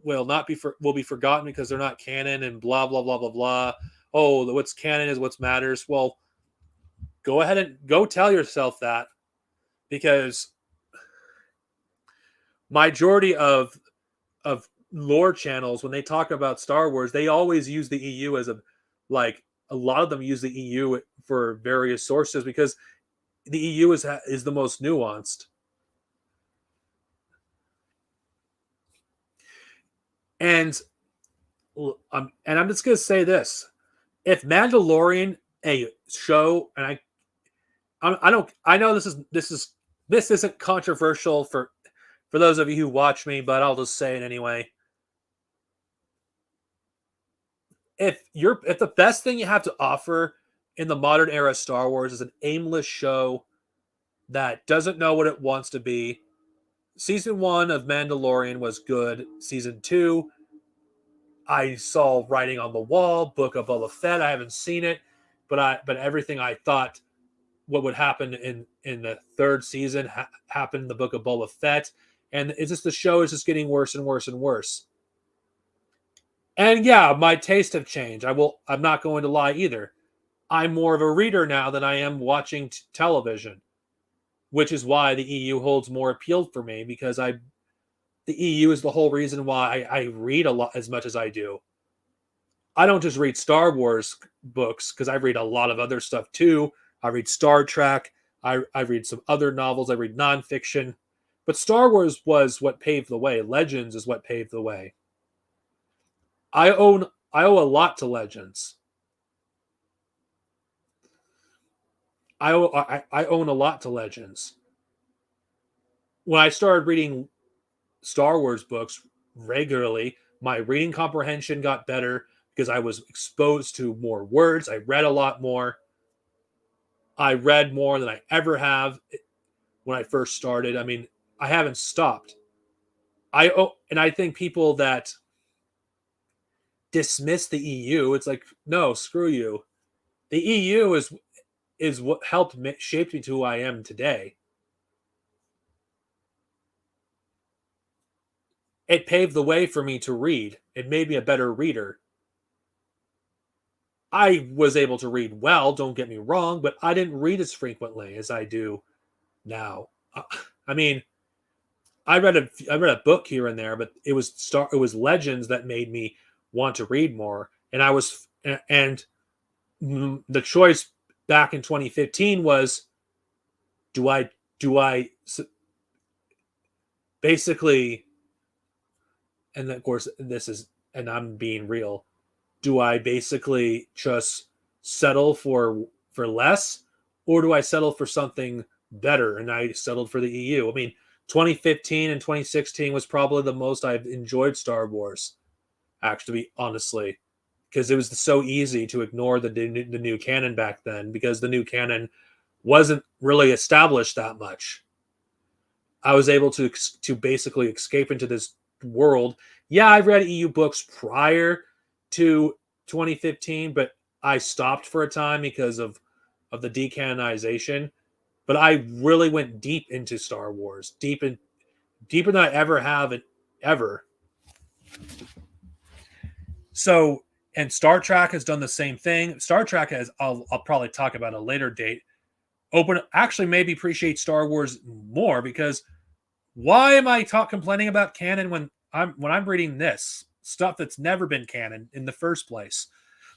not be will be forgotten because they're not canon and blah blah blah blah blah. Oh, what's canon is what matters. Well, go ahead and go tell yourself that, because majority of lore channels, when they talk about Star Wars, they always use the EU as like a lot of them use the EU for various sources because the EU is the most nuanced. And I'm just gonna say this: if Mandalorian, a show, and I don't, I know this isn't controversial for those of you who watch me, but I'll just say it anyway. If the best thing you have to offer in the modern era of Star Wars is an aimless show that doesn't know what it wants to be, season 1 of Mandalorian was good. Season 2, I saw writing on the wall. Book of Boba Fett, I haven't seen it, but everything I thought what would happen in the third season happened in the Book of Boba Fett, and it's just the show is just getting worse and worse and worse. And yeah, my tastes have changed. I'm not going to lie either. I'm more of a reader now than I am watching television, which is why the EU holds more appeal for me, because the EU is the whole reason why I read a lot as much as I do. I don't just read Star Wars books because I read a lot of other stuff too. I read Star Trek. I read some other novels. I read nonfiction. But Star Wars was what paved the way. Legends is what paved the way. I owe a lot to Legends. I own a lot to Legends. When I started reading Star Wars books regularly, my reading comprehension got better because I was exposed to more words. I read a lot more. I read more than I ever have when I first started. I mean, I haven't stopped. And I think people that dismiss the EU, it's like, no, screw you. The EU is what helped shape me to who I am today. It paved the way for me to read. It made me a better reader. I was able to read well, don't get me wrong, but I didn't read as frequently as I do now. I mean, I read a book here and there, but it was Legends that made me want to read more. And the choice back in 2015 was, do I basically, and of course this is, and I'm being real, do I basically just settle for less, or do I settle for something better? And I settled for the EU. I mean, 2015 and 2016 was probably the most I've enjoyed Star Wars, actually, honestly, because it was so easy to ignore the new canon back then, because the new canon wasn't really established that much. I was able to basically escape into this world. Yeah, I read EU books prior to 2015, but I stopped for a time because of the decanization. But I really went deep into Star Wars, deeper than I ever have it ever. So, and Star Trek has done the same thing. Star Trek has, I'll probably talk about a later date. Actually maybe appreciate Star Wars more, because why am I complaining about canon when I'm reading this stuff that's never been canon in the first place?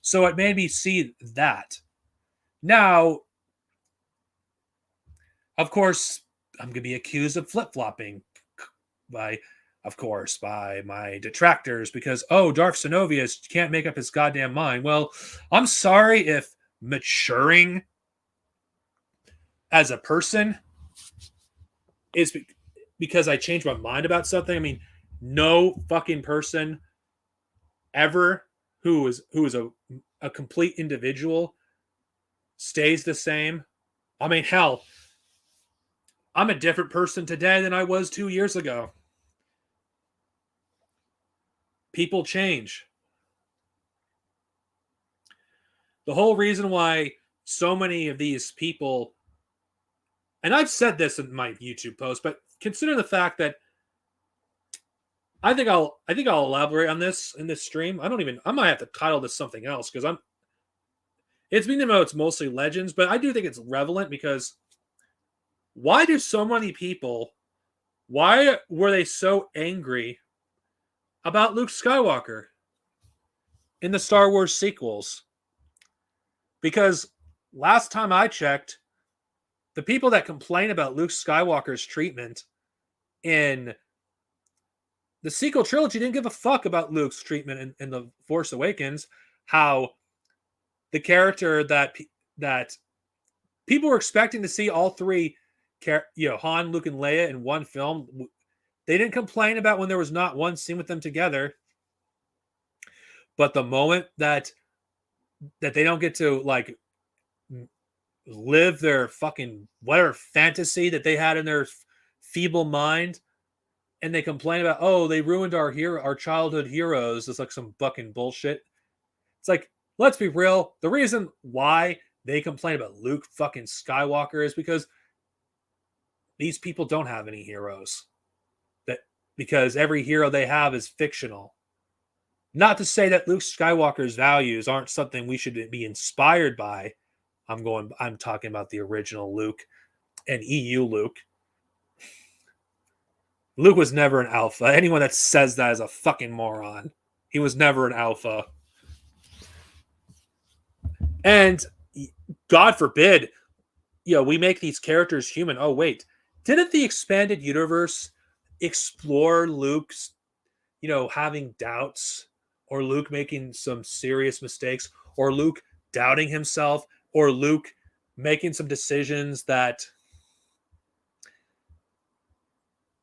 So it made me see that. Now, of course, I'm going to be accused of flip flopping by, of course, by my detractors, because, oh, Darth Synovius can't make up his goddamn mind. Well, I'm sorry if maturing as a person is because I changed my mind about something. I mean, no fucking person ever who is a complete individual stays the same. I mean, hell, I'm a different person today than I was 2 years ago. People change. The whole reason why so many of these people, and I've said this in my YouTube post, but consider the fact that I think I'll elaborate on this in this stream. I might have to title this something else because it's being about it's mostly legends, but I do think it's relevant because why do so many people why were they so angry about Luke Skywalker in the Star Wars sequels? Because last time I checked, the people that complain about Luke Skywalker's treatment in the sequel trilogy didn't give a fuck about Luke's treatment in The Force Awakens. How the character that people were expecting to see all three, Han, Luke, and Leia in one film. They didn't complain about when there was not one scene with them together. But the moment that they don't get to like live their fucking whatever fantasy that they had in their feeble mind, and they complain about, oh, they ruined our childhood heroes. It's like some fucking bullshit. It's like, let's be real. The reason why they complain about Luke fucking Skywalker is because these people don't have any heroes. Because every hero they have is fictional. Not to say that Luke Skywalker's values aren't something we should be inspired by. I'm talking about the original Luke and EU Luke. Luke was never an alpha. Anyone that says that is a fucking moron. He was never an alpha. And God forbid, we make these characters human. Oh, wait. Didn't the expanded universe explore Luke's, having doubts, or Luke making some serious mistakes, or Luke doubting himself, or Luke making some decisions that,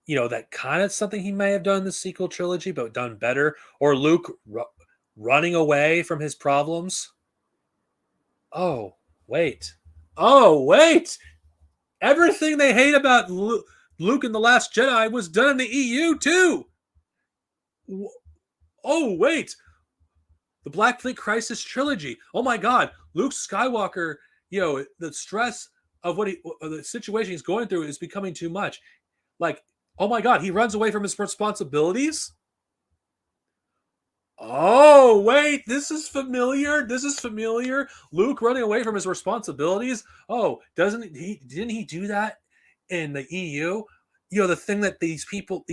that kind of something he may have done in the sequel trilogy, but done better, or Luke running away from his problems? Oh, wait. Everything they hate about Luke in The Last Jedi was done in the EU too. Oh, wait. The Black Fleet Crisis trilogy. Oh my God. Luke Skywalker, the stress of the situation he's going through is becoming too much. Like, oh my God, he runs away from his responsibilities. Oh, wait, this is familiar. Luke running away from his responsibilities. Oh, didn't he do that in the EU? The thing that these people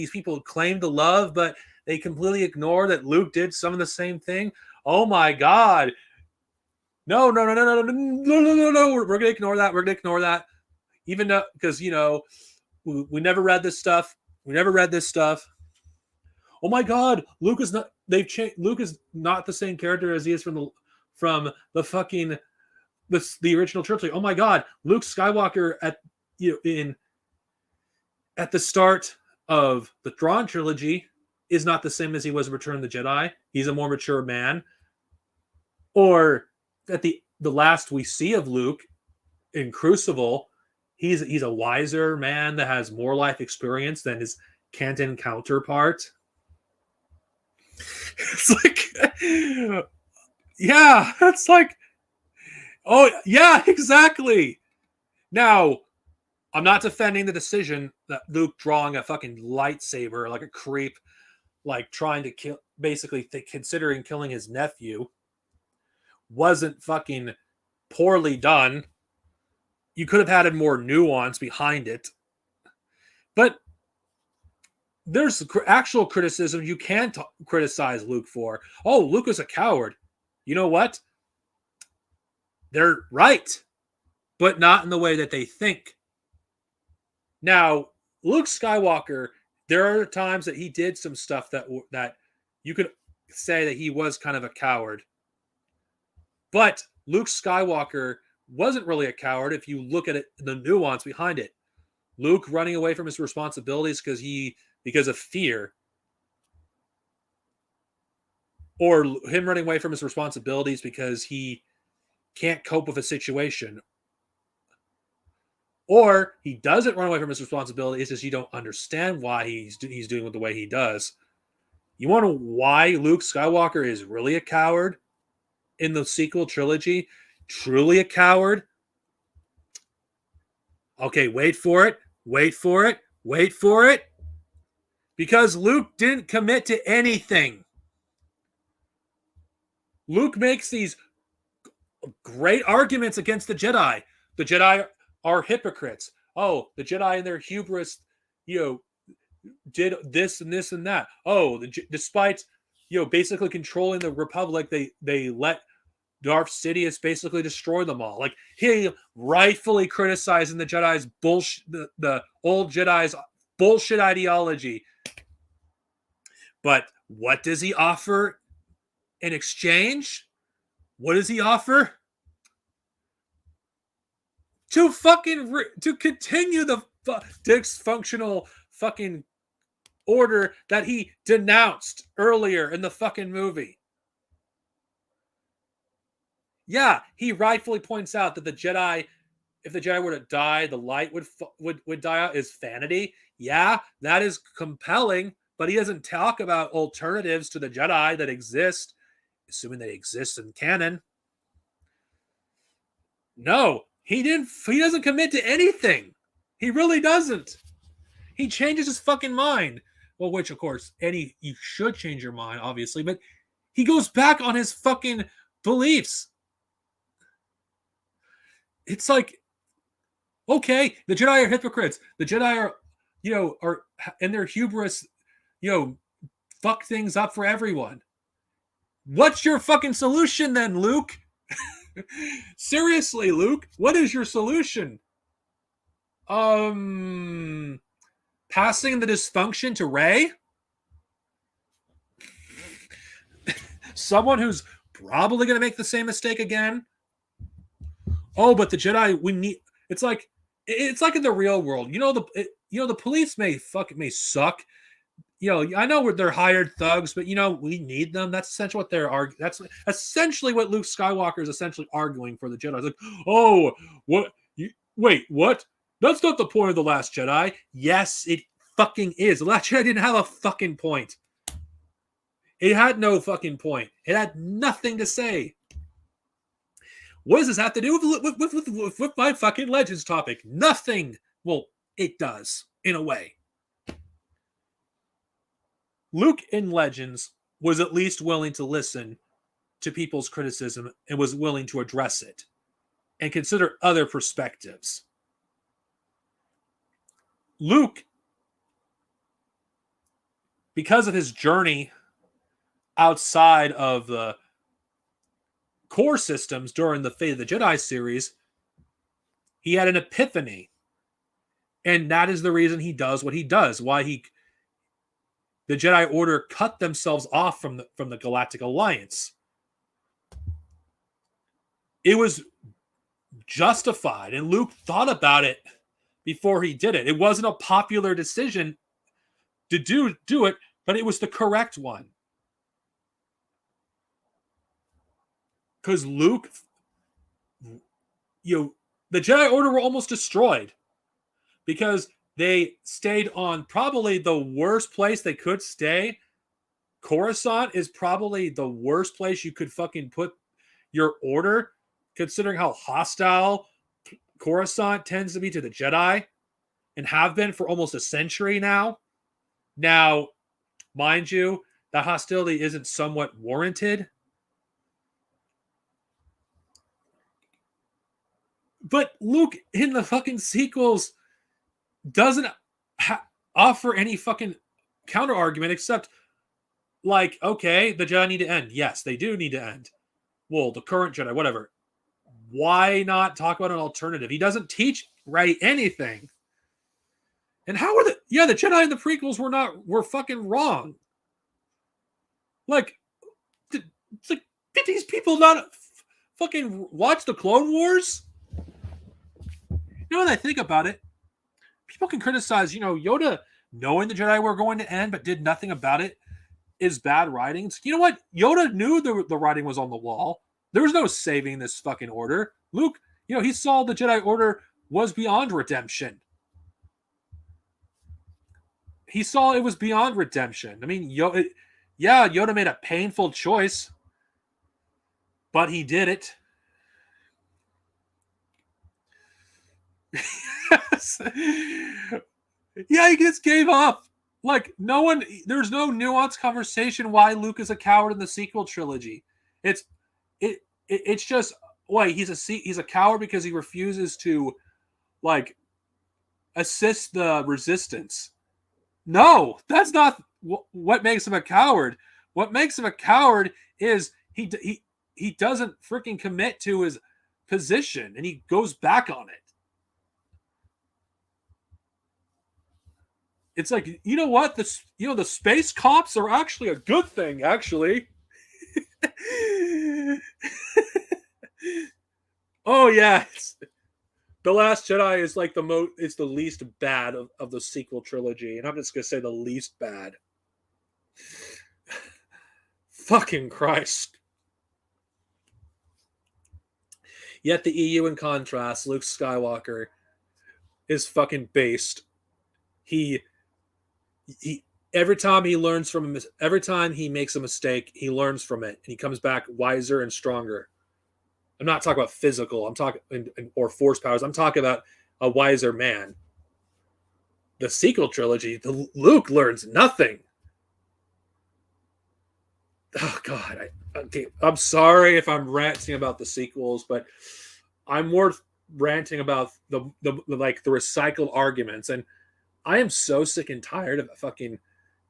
claim to love, but they completely ignore that Luke did some of the same thing. Oh my God. No. We're going to ignore that. Even though, because, we never read this stuff. Oh my God, Luke is not. They've changed. Luke is not the same character as he is from the fucking the original trilogy. Oh my God, Luke Skywalker at the start of the Thrawn trilogy is not the same as he was in Return of the Jedi. He's a more mature man. Or at the last we see of Luke in Crucible, he's a wiser man that has more life experience than his canton counterpart. It's like, yeah, it's like, oh, yeah, exactly. Now, I'm not defending the decision that Luke drawing a fucking lightsaber like a creep, like trying to kill, basically considering killing his nephew, wasn't fucking poorly done. You could have had more nuance behind it. But there's actual criticism you can criticize Luke for. Oh, Luke is a coward. You know what? They're right, but not in the way that they think. Now, Luke Skywalker, there are times that he did some stuff that you could say that he was kind of a coward. But Luke Skywalker wasn't really a coward if you look at it, the nuance behind it. Luke running away from his responsibilities because of fear, or him running away from his responsibilities because he can't cope with a situation, or he doesn't run away from his responsibility. It's just you don't understand why he's doing it the way he does. You want to know why Luke Skywalker is really a coward in the sequel trilogy? Truly a coward? Okay, wait for it. Wait for it. Wait for it. Because Luke didn't commit to anything. Luke makes these great arguments against the Jedi. The Jedi are hypocrites. Oh, the Jedi in their hubris, you know, did this and this and that. Oh, despite basically controlling the Republic, they let Darth Sidious basically destroy them all. Like he rightfully criticizing the Jedi's bullshit, the old Jedi's bullshit ideology. But what does he offer in exchange? What does he offer? To continue the dysfunctional fucking order that he denounced earlier in the fucking movie. Yeah, he rightfully points out that the Jedi, if the Jedi were to die, the light would die out is vanity. Yeah, that is compelling, but he doesn't talk about alternatives to the Jedi that exist, assuming they exist in canon. No, he didn't. He doesn't commit to anything. He really doesn't. He changes his fucking mind. Well, which of course, you should change your mind, obviously, but he goes back on his fucking beliefs. It's like, okay, the Jedi are hypocrites. The Jedi are, are in their hubris, fuck things up for everyone. What's your fucking solution then, Luke? Seriously, Luke, what is your solution? Passing the dysfunction to Rey? Someone who's probably going to make the same mistake again? Oh, but the Jedi, we need. It's like in the real world. The police may suck. I know they're hired thugs, but we need them. That's essentially what they're arguing. That's essentially what Luke Skywalker is essentially arguing for the Jedi. It's like, oh, what? Wait, what? That's not the point of The Last Jedi. Yes, it fucking is. The Last Jedi didn't have a fucking point. It had no fucking point. It had nothing to say. What does this have to do with my fucking Legends topic? Nothing. Well, it does, in a way. Luke in Legends was at least willing to listen to people's criticism and was willing to address it and consider other perspectives. Luke, because of his journey outside of the core systems during the Fate of the Jedi series, he had an epiphany. And that is the reason he does what he does. Why the Jedi Order cut themselves off from the Galactic Alliance. It was justified, and Luke thought about it before he did it. It wasn't a popular decision to do it, but it was the correct one. Because Luke, the Jedi Order were almost destroyed because they stayed on probably the worst place they could stay. Coruscant is probably the worst place you could fucking put your order, considering how hostile Coruscant tends to be to the Jedi and have been for almost a century now. Now, mind you, that hostility isn't somewhat warranted. But Luke in the fucking sequels doesn't offer any fucking counter argument except, like, okay, the Jedi need to end. Yes, they do need to end. Well, the current Jedi, whatever. Why not talk about an alternative? He doesn't teach Rey anything. And how are the Jedi in the prequels were fucking wrong. Like, did these people not fucking watch the Clone Wars? When I think about it, people can criticize, Yoda knowing the Jedi were going to end but did nothing about it is bad writing. You know what? Yoda knew the writing was on the wall. There was no saving this fucking order. Luke, he saw the Jedi Order was beyond redemption. He saw it was beyond redemption. I mean, Yoda made a painful choice, but he did it. Yeah, he just gave up. Like there's no nuanced conversation why Luke is a coward in the sequel trilogy. It's it's just wait, he's a coward because he refuses to like assist the resistance. No, that's not what makes him a coward. What makes him a coward is he doesn't freaking commit to his position and he goes back on it. It's like, you know what? The space cops are actually a good thing, actually. Oh yeah, The Last Jedi is like it's the least bad of the sequel trilogy, and I'm just gonna say the least bad. Fucking Christ. Yet the EU, in contrast, Luke Skywalker is fucking based. He every time he makes a mistake, he learns from it and he comes back wiser and stronger. I'm not talking about physical. I'm talking or force powers. I'm talking about a wiser man. The sequel trilogy, Luke learns nothing. Oh God, I'm sorry if I'm ranting about the sequels, but I'm more ranting about the recycled arguments, and I am so sick and tired of fucking.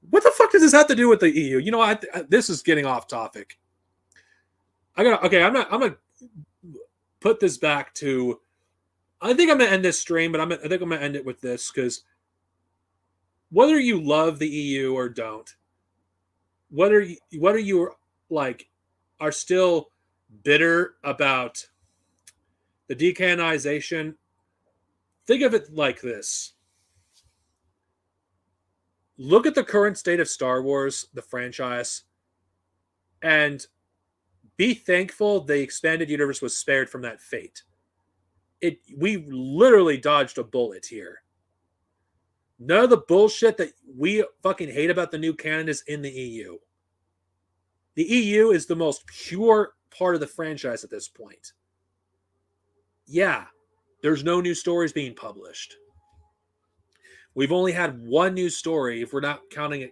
What the fuck does this have to do with the EU? You know, this is getting off topic. I'm gonna put this back to. I think I'm gonna end this stream, but I think I'm gonna end it with this because whether you love the EU or don't, whether you like are still bitter about the decanization, think of it like this. Look at the current state of Star Wars, the franchise, and be thankful the expanded universe was spared from that fate. We literally dodged a bullet here. None of the bullshit that we fucking hate about the new canon is in the EU. The EU is the most pure part of the franchise at this point. Yeah, there's no new stories being published. We've only had one new story, if we're not counting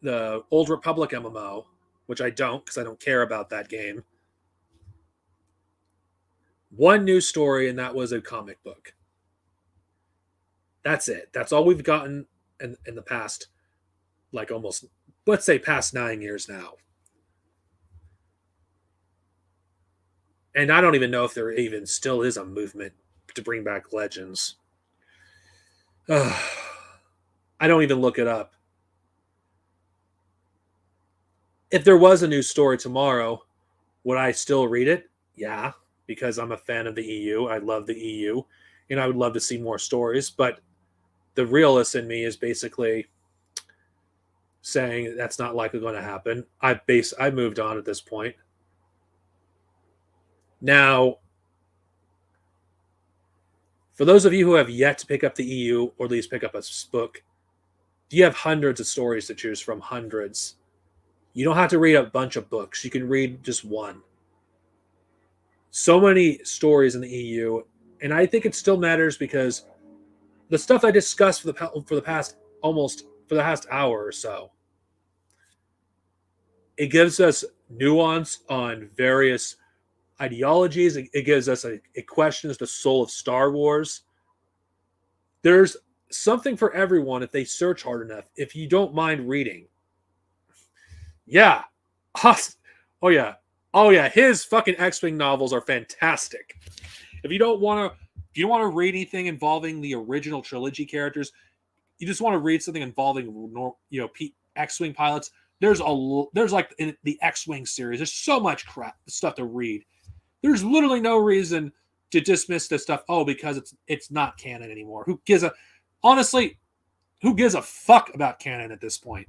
the Old Republic MMO, which I don't because I don't care about that game. One new story, and that was a comic book. That's it. That's all we've gotten in the past, like almost, let's say, past 9 years now. And I don't even know if there even still is a movement to bring back Legends. I don't even look it up. If there was a new story tomorrow, would I still read it? Yeah, because I'm a fan of the EU. I love the EU, and I would love to see more stories. But the realist in me is basically saying that's not likely going to happen. I moved on at this point. Now, for those of you who have yet to pick up the EU or at least pick up a book, you have hundreds of stories to choose from, hundreds. You don't have to read a bunch of books. You can read just one. So many stories in the EU, and I think it still matters because the stuff I discussed for the past hour or so, it gives us nuance on various ideologies. It gives us it questions the soul of Star Wars. There's something for everyone if they search hard enough. If you don't mind reading, yeah, oh yeah, his fucking X-Wing novels are fantastic. If you don't want to read anything involving the original trilogy characters, you just want to read something involving X-Wing pilots. There's like in the X-Wing series, there's so much crap stuff to read. There's literally no reason to dismiss this stuff. Oh, because it's not canon anymore. Who gives a fuck about canon at this point?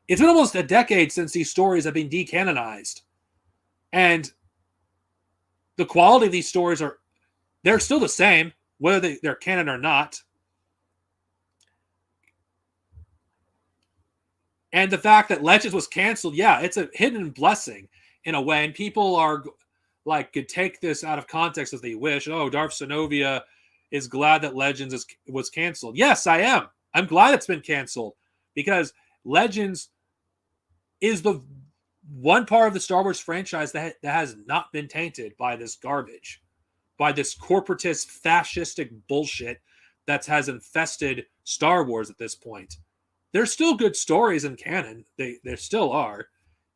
It's been almost a decade since these stories have been decanonized. And the quality of these stories they're still the same, whether they're canon or not. And the fact that Legends was canceled, yeah, it's a hidden blessing in a way. And people are could take this out of context as they wish. Oh, Darth Sinovia is glad that Legends was canceled. Yes, I am. I'm glad it's been canceled because Legends is the one part of the Star Wars franchise that has not been tainted by this garbage, by this corporatist, fascistic bullshit that has infested Star Wars at this point. There's still good stories in canon. There still are.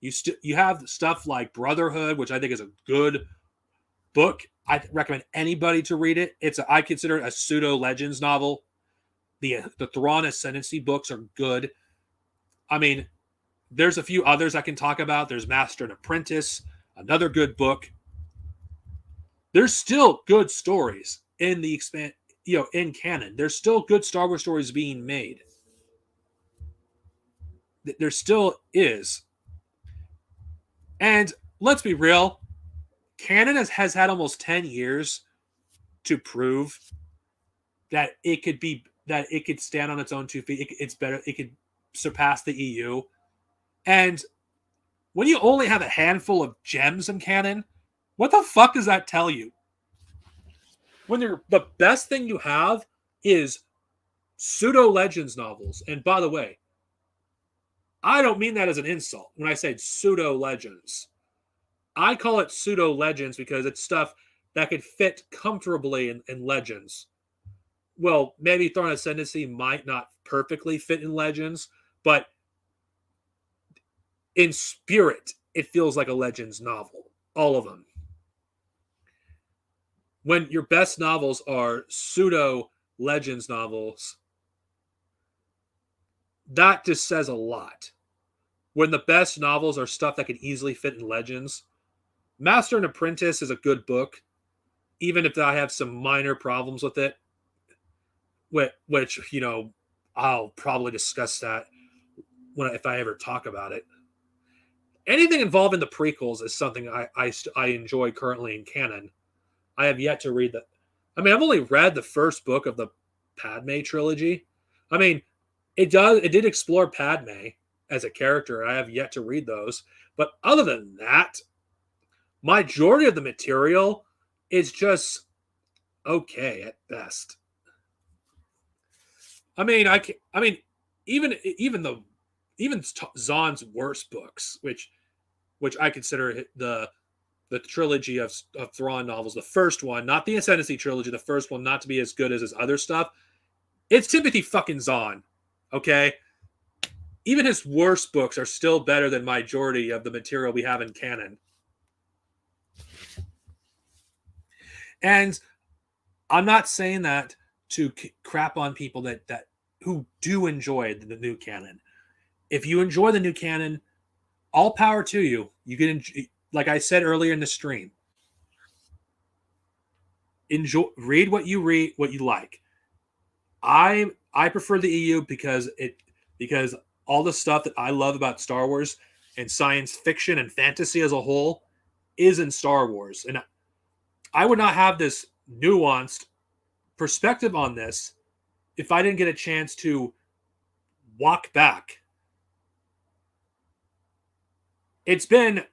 You have stuff like Brotherhood, which I think is a good book. I recommend anybody to read it. I consider it a pseudo Legends novel. The Thrawn Ascendancy books are good. I mean, there's a few others I can talk about. There's Master and Apprentice, another good book. There's still good stories in the in canon. There's still good Star Wars stories being made. There still is. And let's be real, canon has had almost 10 years to prove that it could stand on its own 2 feet. It's better. It could surpass the EU. And when you only have a handful of gems in canon, what the fuck does that tell you? When the best thing you have is pseudo Legends novels. And by the way, I don't mean that as an insult when I say pseudo Legends. I call it pseudo Legends because it's stuff that could fit comfortably in Legends. Well, maybe Thrawn Ascendancy might not perfectly fit in Legends, but in spirit, it feels like a Legends novel. All of them. When your best novels are pseudo Legends novels, that just says a lot. When the best novels are stuff that can easily fit in Legends, Master and Apprentice is a good book, even if I have some minor problems with it, which I'll probably discuss that if I ever talk about it. Anything involving the prequels is something I enjoy currently in canon. I have yet to read that. I mean, I've only read the first book of the Padme trilogy. I mean, it did explore Padme as a character. I have yet to read those. But other than that, majority of the material is just okay at best. I mean, even Zahn's worst books, which I consider the trilogy of Thrawn novels, the first one, not the Ascendancy trilogy, the first one, not to be as good as his other stuff. It's Timothy fucking Zahn, okay? Even his worst books are still better than majority of the material we have in canon. And I'm not saying that to crap on people that who do enjoy the new canon. If you enjoy the new canon, all power to you. You can like I said earlier in the stream, read what you like. I prefer the EU because all the stuff that I love about Star Wars and science fiction and fantasy as a whole is in Star Wars. And I would not have this nuanced perspective on this if I didn't get a chance to walk back. It's been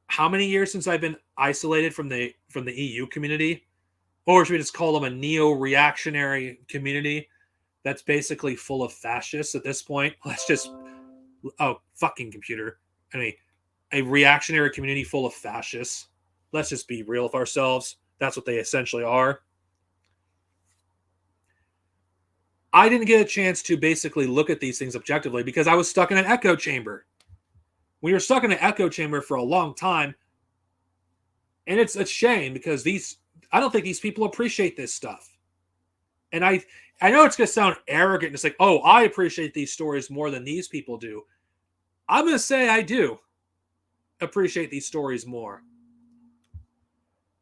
how many years since I've been isolated from the EU community? Or should we just call them a neo-reactionary community that's basically full of fascists at this point? Fucking computer. I mean, a reactionary community full of fascists. Let's just be real with ourselves. That's what they essentially are. I didn't get a chance to basically look at these things objectively because I was stuck in an echo chamber. When you're stuck in an echo chamber for a long time, and it's a shame because I don't think these people appreciate this stuff. And I know it's going to sound arrogant. It's like, oh, I appreciate these stories more than these people do. I'm going to say I do appreciate these stories more.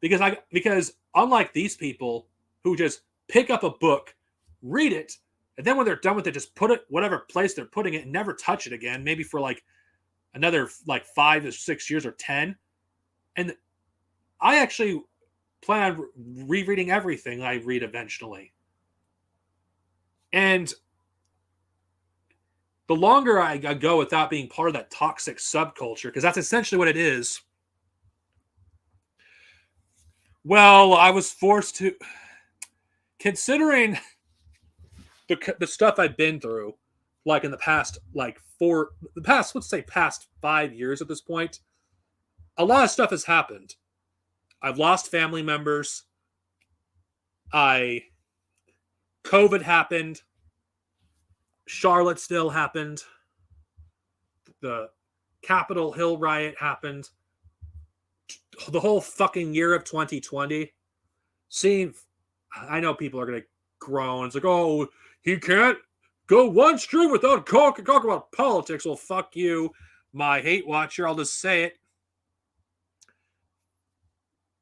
Because unlike these people who just pick up a book, read it, and then when they're done with it, just put it whatever place they're putting it and never touch it again, maybe for like another 5 to 6 years or 10. And I actually plan on rereading everything I read eventually. And the longer I go without being part of that toxic subculture, because that's essentially what it is. Well, I was forced to. considering the stuff I've been through, like in the past, let's say past 5 years at this point, a lot of stuff has happened. I've lost family members. COVID happened. Charlottesville happened. The Capitol Hill riot happened. The whole fucking year of 2020. I know people are going to groan. It's like, oh, he can't go one stream without talking about politics. Well, fuck you, my hate watcher. I'll just say it.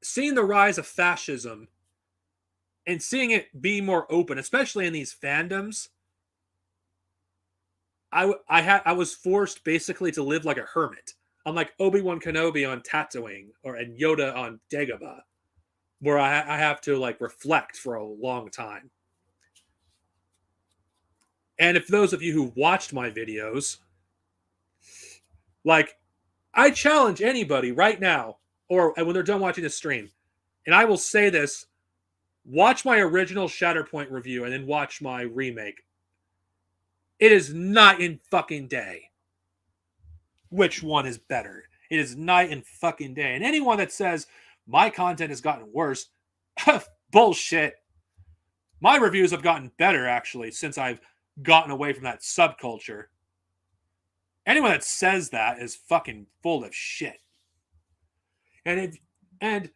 Seeing the rise of fascism and seeing it be more open, especially in these fandoms, I was forced basically to live like a hermit. I'm like Obi-Wan Kenobi on Tatooine and Yoda on Dagobah, where I have to like reflect for a long time. And if those of you who watched my videos, like, I challenge anybody right now, or when they're done watching the stream, and I will say this, watch my original Shatterpoint review and then watch my remake. It is night and fucking day. Which one is better? It is night and fucking day. And anyone that says my content has gotten worse, bullshit. My reviews have gotten better, actually, since I've gotten away from that subculture. Anyone that says that is fucking full of shit. And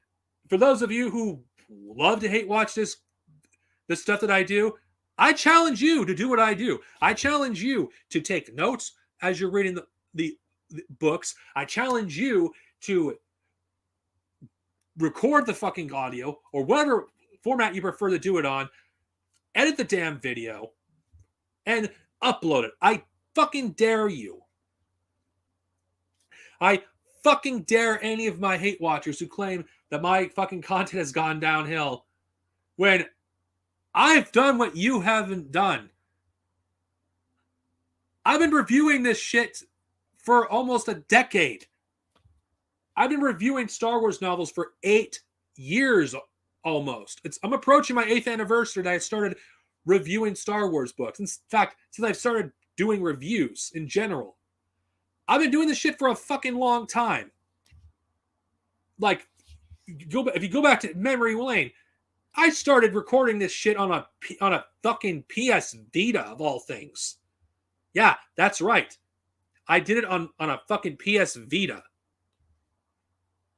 for those of you who love to hate watch the stuff that I do, I challenge you to do what I do. I challenge you to take notes as you're reading the books. I challenge you to record the fucking audio or whatever format you prefer to do it on. Edit the damn video and upload it. I fucking dare you. I fucking dare any of my hate watchers who claim that my fucking content has gone downhill when I've done what you haven't done. I've been reviewing this shit for almost a decade. I've been reviewing Star Wars novels for 8 years almost. I'm approaching my 8th anniversary that I started reviewing Star Wars books. In fact, since I've started doing reviews in general. I've been doing this shit for a fucking long time. Like, if you go back to memory lane, I started recording this shit on a fucking PS Vita of all things. Yeah, that's right. I did it on a fucking PS Vita.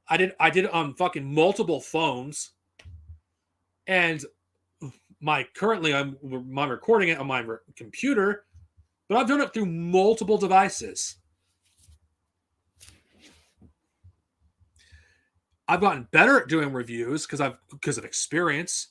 I did it on fucking multiple phones. And I'm recording it on my computer, but I've done it through multiple devices. I've gotten better at doing reviews because of experience.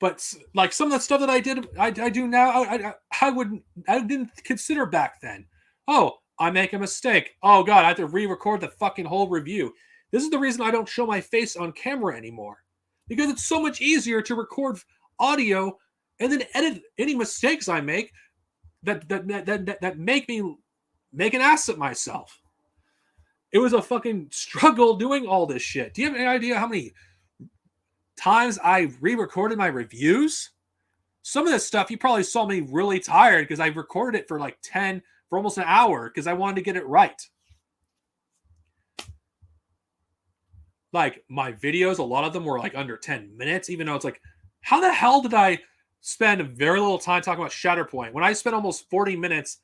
But like some of the stuff that I do now, I didn't consider back then. Oh, I make a mistake. Oh God, I have to re-record the fucking whole review. This is the reason I don't show my face on camera anymore, because it's so much easier to record audio and then edit any mistakes I make that make me make an ass of myself. It was a fucking struggle doing all this shit. Do you have any idea how many times I re-recorded my reviews? Some of this stuff, you probably saw me really tired because I recorded it for almost an hour because I wanted to get it right. Like, my videos, a lot of them were like under 10 minutes, even though it's like, how the hell did I spend very little time talking about Shatterpoint when I spent almost 40 minutes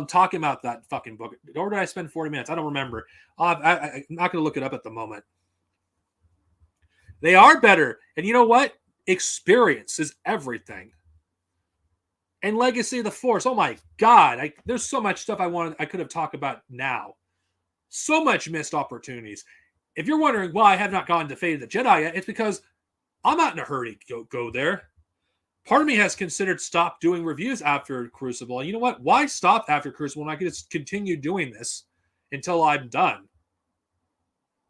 talking about that fucking book? Or did I spend 40 minutes? I don't remember. I'm not going to look it up at the moment. They are better. And you know what? Experience is everything. And Legacy of the Force. Oh my God. There's so much stuff I could have talked about now. So much missed opportunities. If you're wondering why I have not gone to Fate of the Jedi yet, it's because I'm not in a hurry to go there. Part of me has considered stop doing reviews after Crucible. And you know what? Why stop after Crucible when I can just continue doing this until I'm done?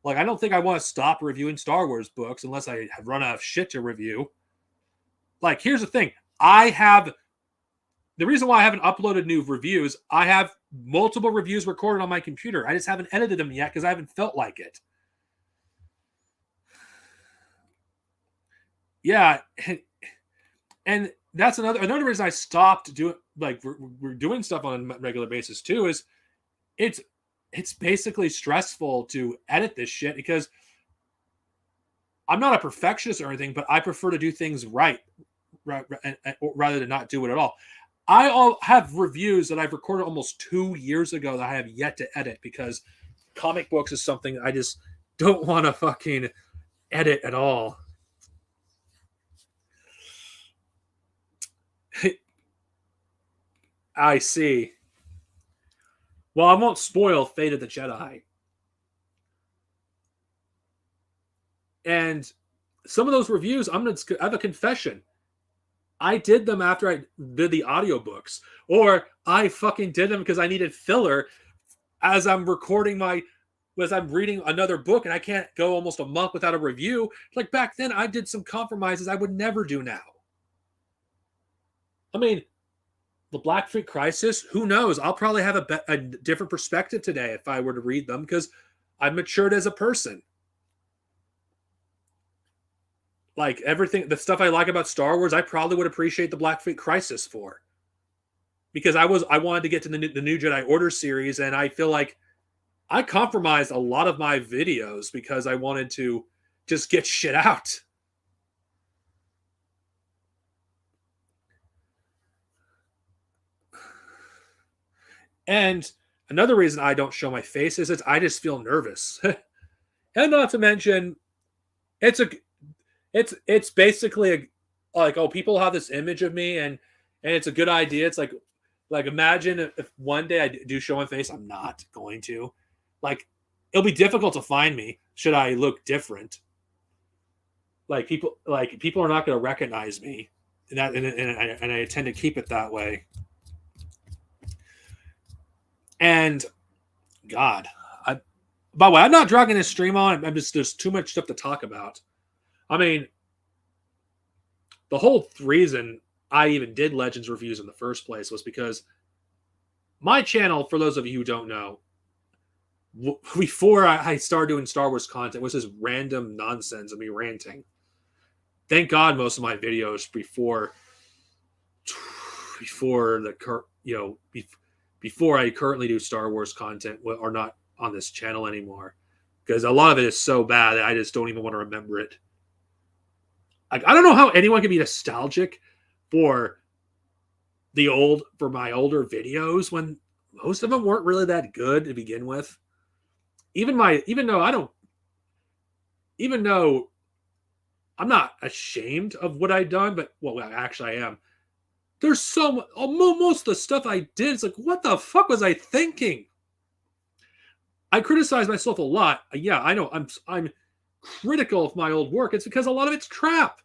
Like, I don't think I want to stop reviewing Star Wars books unless I have run out of shit to review. Like, here's the thing. The reason why I haven't uploaded new reviews, I have multiple reviews recorded on my computer. I just haven't edited them yet because I haven't felt like it. yeah, and that's another reason I stopped doing, like, we're doing stuff on a regular basis too, is it's it's basically stressful to edit this shit because I'm not a perfectionist or anything, but I prefer to do things right, rather than not do it at all. I have reviews that I've recorded almost 2 years ago that I have yet to edit because comic books is something I just don't want to fucking edit at all. I see. Well, I won't spoil Fate of the Jedi. And some of those reviews, I have a confession. I did them after I did the audiobooks, or I fucking did them because I needed filler as I'm recording as I'm reading another book and I can't go almost a month without a review. Like back then, I did some compromises I would never do now. I mean, the Black Fleet Crisis, who knows? I'll probably have a different perspective today if I were to read them because I've matured as a person. Like everything, the stuff I like about Star Wars, I probably would appreciate the Black Fleet Crisis for, because I wanted to get to the new Jedi Order series, and I feel like I compromised a lot of my videos because I wanted to just get shit out. And another reason I don't show my face is I just feel nervous. And not to mention, it's a it's basically like, oh, people have this image of me, and it's a good idea. It's like imagine if one day I do show my face, I'm not going to, like, it'll be difficult to find me should I look different. People are not going to recognize me, and I tend to keep it that way. And God, by the way, I'm not dragging this stream on. There's too much stuff to talk about. I mean, the whole reason I even did Legends reviews in the first place was because my channel, for those of you who don't know, before I started doing Star Wars content, was this random nonsense of me ranting. Thank God most of my videos before before I currently do Star Wars content are not on this channel anymore, because a lot of it is so bad that I just don't even want to remember it. Like, I don't know how anyone can be nostalgic for my older videos when most of them weren't really that good to begin with. Even though I'm not ashamed of what I've done, but well, actually I am. There's most of the stuff I did. It's like, what the fuck was I thinking? I criticize myself a lot. Yeah, I know I'm critical of my old work. It's because a lot of it's crap.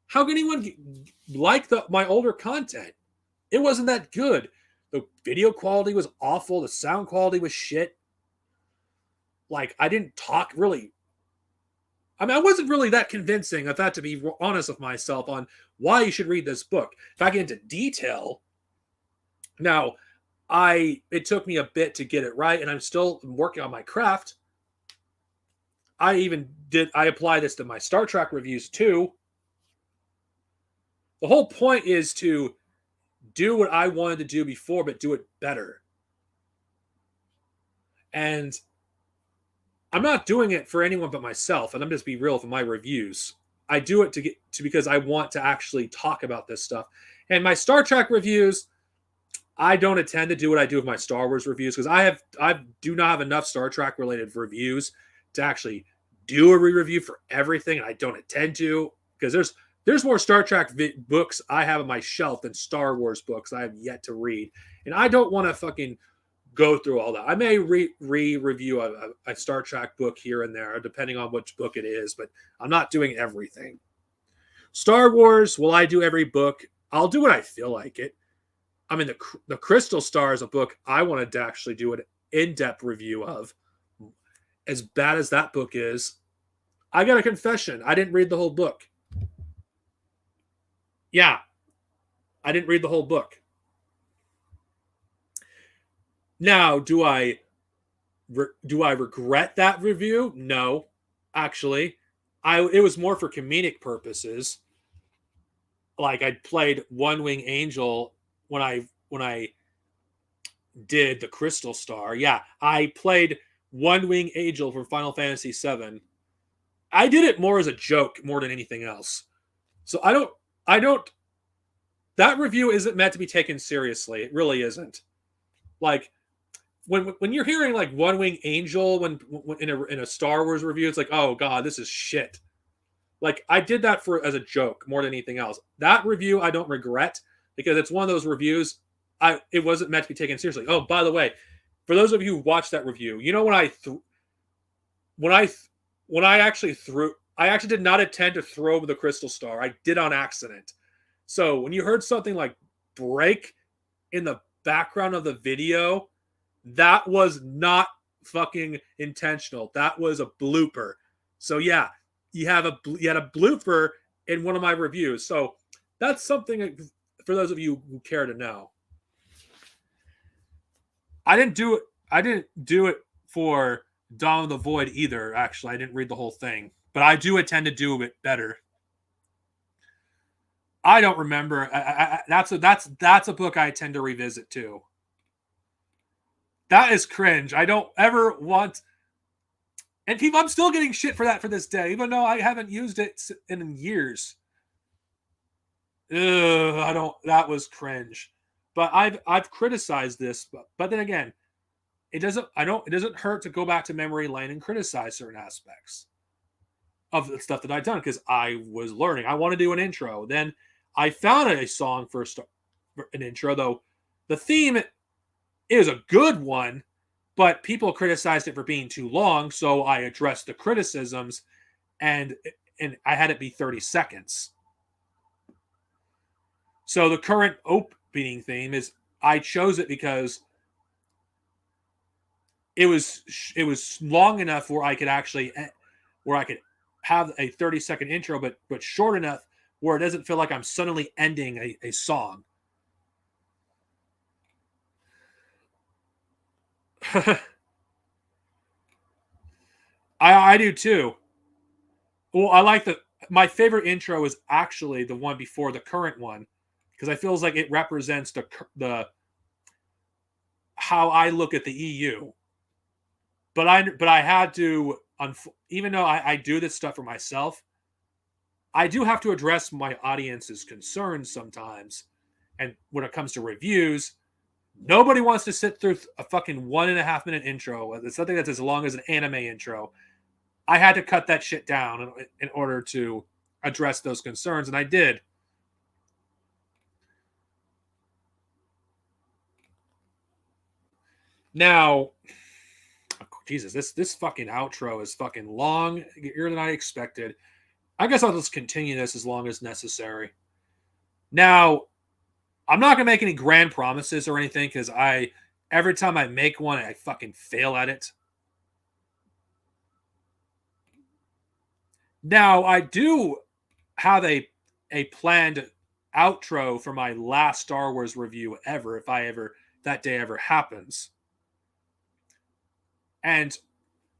How can anyone like my older content? It wasn't that good. The video quality was awful. The sound quality was shit. Like, I didn't talk really. I mean, I wasn't really that convincing, of that, to be honest with myself, on why you should read this book. If I get into detail, now, it took me a bit to get it right, and I'm still working on my craft. I apply this to my Star Trek reviews too. The whole point is to do what I wanted to do before, but do it better. And I'm not doing it for anyone but myself, and I'm just be real with my reviews. I do it because I want to actually talk about this stuff. And my Star Trek reviews, I don't intend to do what I do with my Star Wars reviews, because I do not have enough Star Trek related reviews to actually do a re-review for everything, and I don't intend to, because there's more Star Trek books I have on my shelf than Star Wars books I have yet to read, and I don't want to fucking go through all that. I may review a Star Trek book here and there, depending on which book it is, but I'm not doing everything. Star Wars, will I do every book? I'll do what I feel like it. I mean, the Crystal Star is a book I wanted to actually do an in-depth review of. As bad as that book is, I got a confession. I didn't read the whole book. Yeah, I didn't read the whole book. Now, do I regret that review? No, actually. It was more for comedic purposes. Like I played One Wing Angel when I did the Crystal Star. Yeah, I played One Wing Angel for Final Fantasy VII. I did it more as a joke more than anything else. So I don't that review isn't meant to be taken seriously. It really isn't. Like when you're hearing like One Wing Angel when in a Star Wars review, it's like, oh god, this is shit. Like I did that for as a joke more than anything else. That review I don't regret because it's one of those reviews it wasn't meant to be taken seriously. Oh, by the way, for those of you who watched that review, you know when I when I actually threw I actually did not intend to throw the Crystal Star. I did on accident. So when you heard something like break in the background of the video, that was not fucking intentional. That was a blooper. So yeah, you had a blooper in one of my reviews. So that's something for those of you who care to know. I didn't do it. I didn't do it for Dawn of the Void either. Actually, I didn't read the whole thing, but I do intend to do it better. I don't remember. That's a book I tend to revisit too. That is cringe. I don't ever want. And people, I'm still getting shit for that for this day, even though I haven't used it in years. Ugh, I don't. That was cringe. But I've criticized this, but then again, it doesn't. I don't. It doesn't hurt to go back to memory lane and criticize certain aspects of the stuff that I've done because I was learning. I want to do an intro. Then I found a song for an intro, though the theme is a good one, but people criticized it for being too long. So I addressed the criticisms, and I had it be 30 seconds. So the current opening theme is I chose it because it was long enough where I could have a 30-second intro, but short enough where it doesn't feel like I'm suddenly ending a song. I do too. Well, I like my favorite intro is actually the one before the current one because I feels like it represents the how I look at the EU. But I had to even though I do this stuff for myself, I do have to address my audience's concerns sometimes. And when it comes to reviews, nobody wants to sit through a fucking 1.5 minute intro. It's something that's as long as an anime intro. I had to cut that shit down in order to address those concerns, and I did. Now, Jesus, this fucking outro is fucking longer than I expected. I guess I'll just continue this as long as necessary. Now, I'm not gonna make any grand promises or anything because every time I make one, I fucking fail at it. Now, I do have a planned outro for my last Star Wars review ever, if that day ever happens. And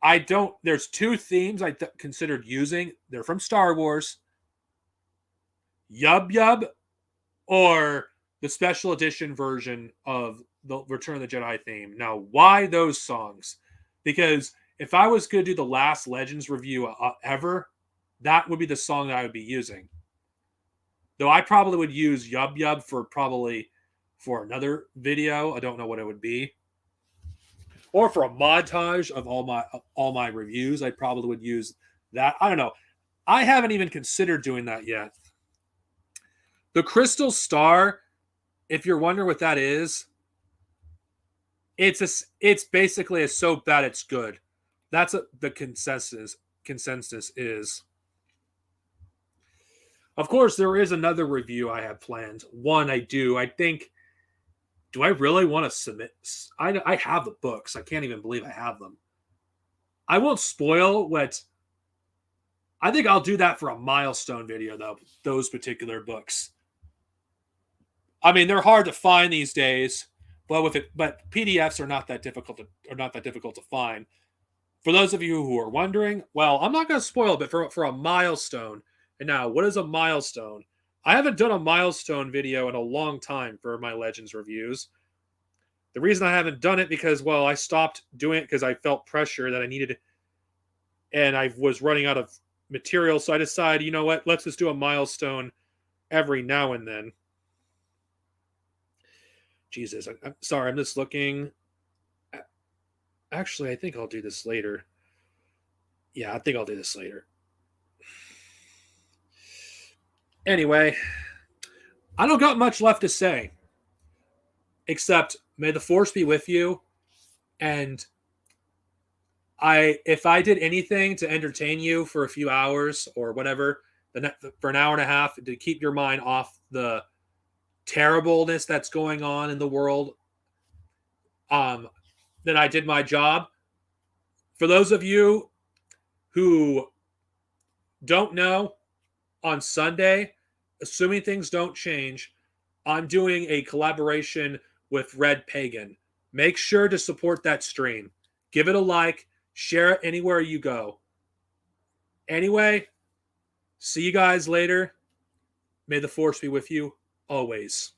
I don't. There's two themes I considered using. They're from Star Wars. Yub Yub or the special edition version of the Return of the Jedi theme. Now, why those songs? Because if I was going to do the last Legends review ever, that would be the song that I would be using. Though I probably would use Yub Yub for another video. I don't know what it would be. Or for a montage of all my reviews, I probably would use that. I don't know. I haven't even considered doing that yet. The Crystal Star, if you're wondering what that is, it's basically a so bad it's good. That's the consensus is. Of course, there is another review I have planned. One I do. I think. Do I really want to submit? I have the books. I can't even believe I have them. I won't spoil what. I think I'll do that for a milestone video, though. Those particular books. I mean, they're hard to find these days, but PDFs are not that difficult to find. For those of you who are wondering, well, I'm not going to spoil it, but for a milestone. And now, what is a milestone? I haven't done a milestone video in a long time for my Legends reviews. The reason I haven't done it because, well, I stopped doing it because I felt pressure that I needed, and I was running out of material. So I decided, you know what, let's just do a milestone every now and then. Jesus, I'm sorry, I'm just looking. Actually, I think I'll do this later. Yeah, I think I'll do this later. Anyway, I don't got much left to say, except may the force be with you. And if I did anything to entertain you for a few hours or whatever, for an hour and a half to keep your mind off the terribleness that's going on in the world, then I did my job. For those of you who don't know, on Sunday, assuming things don't change, I'm doing a collaboration with Red Pagan. Make sure to support that stream. Give it a like, share it anywhere you go. Anyway, see you guys later. May the force be with you always.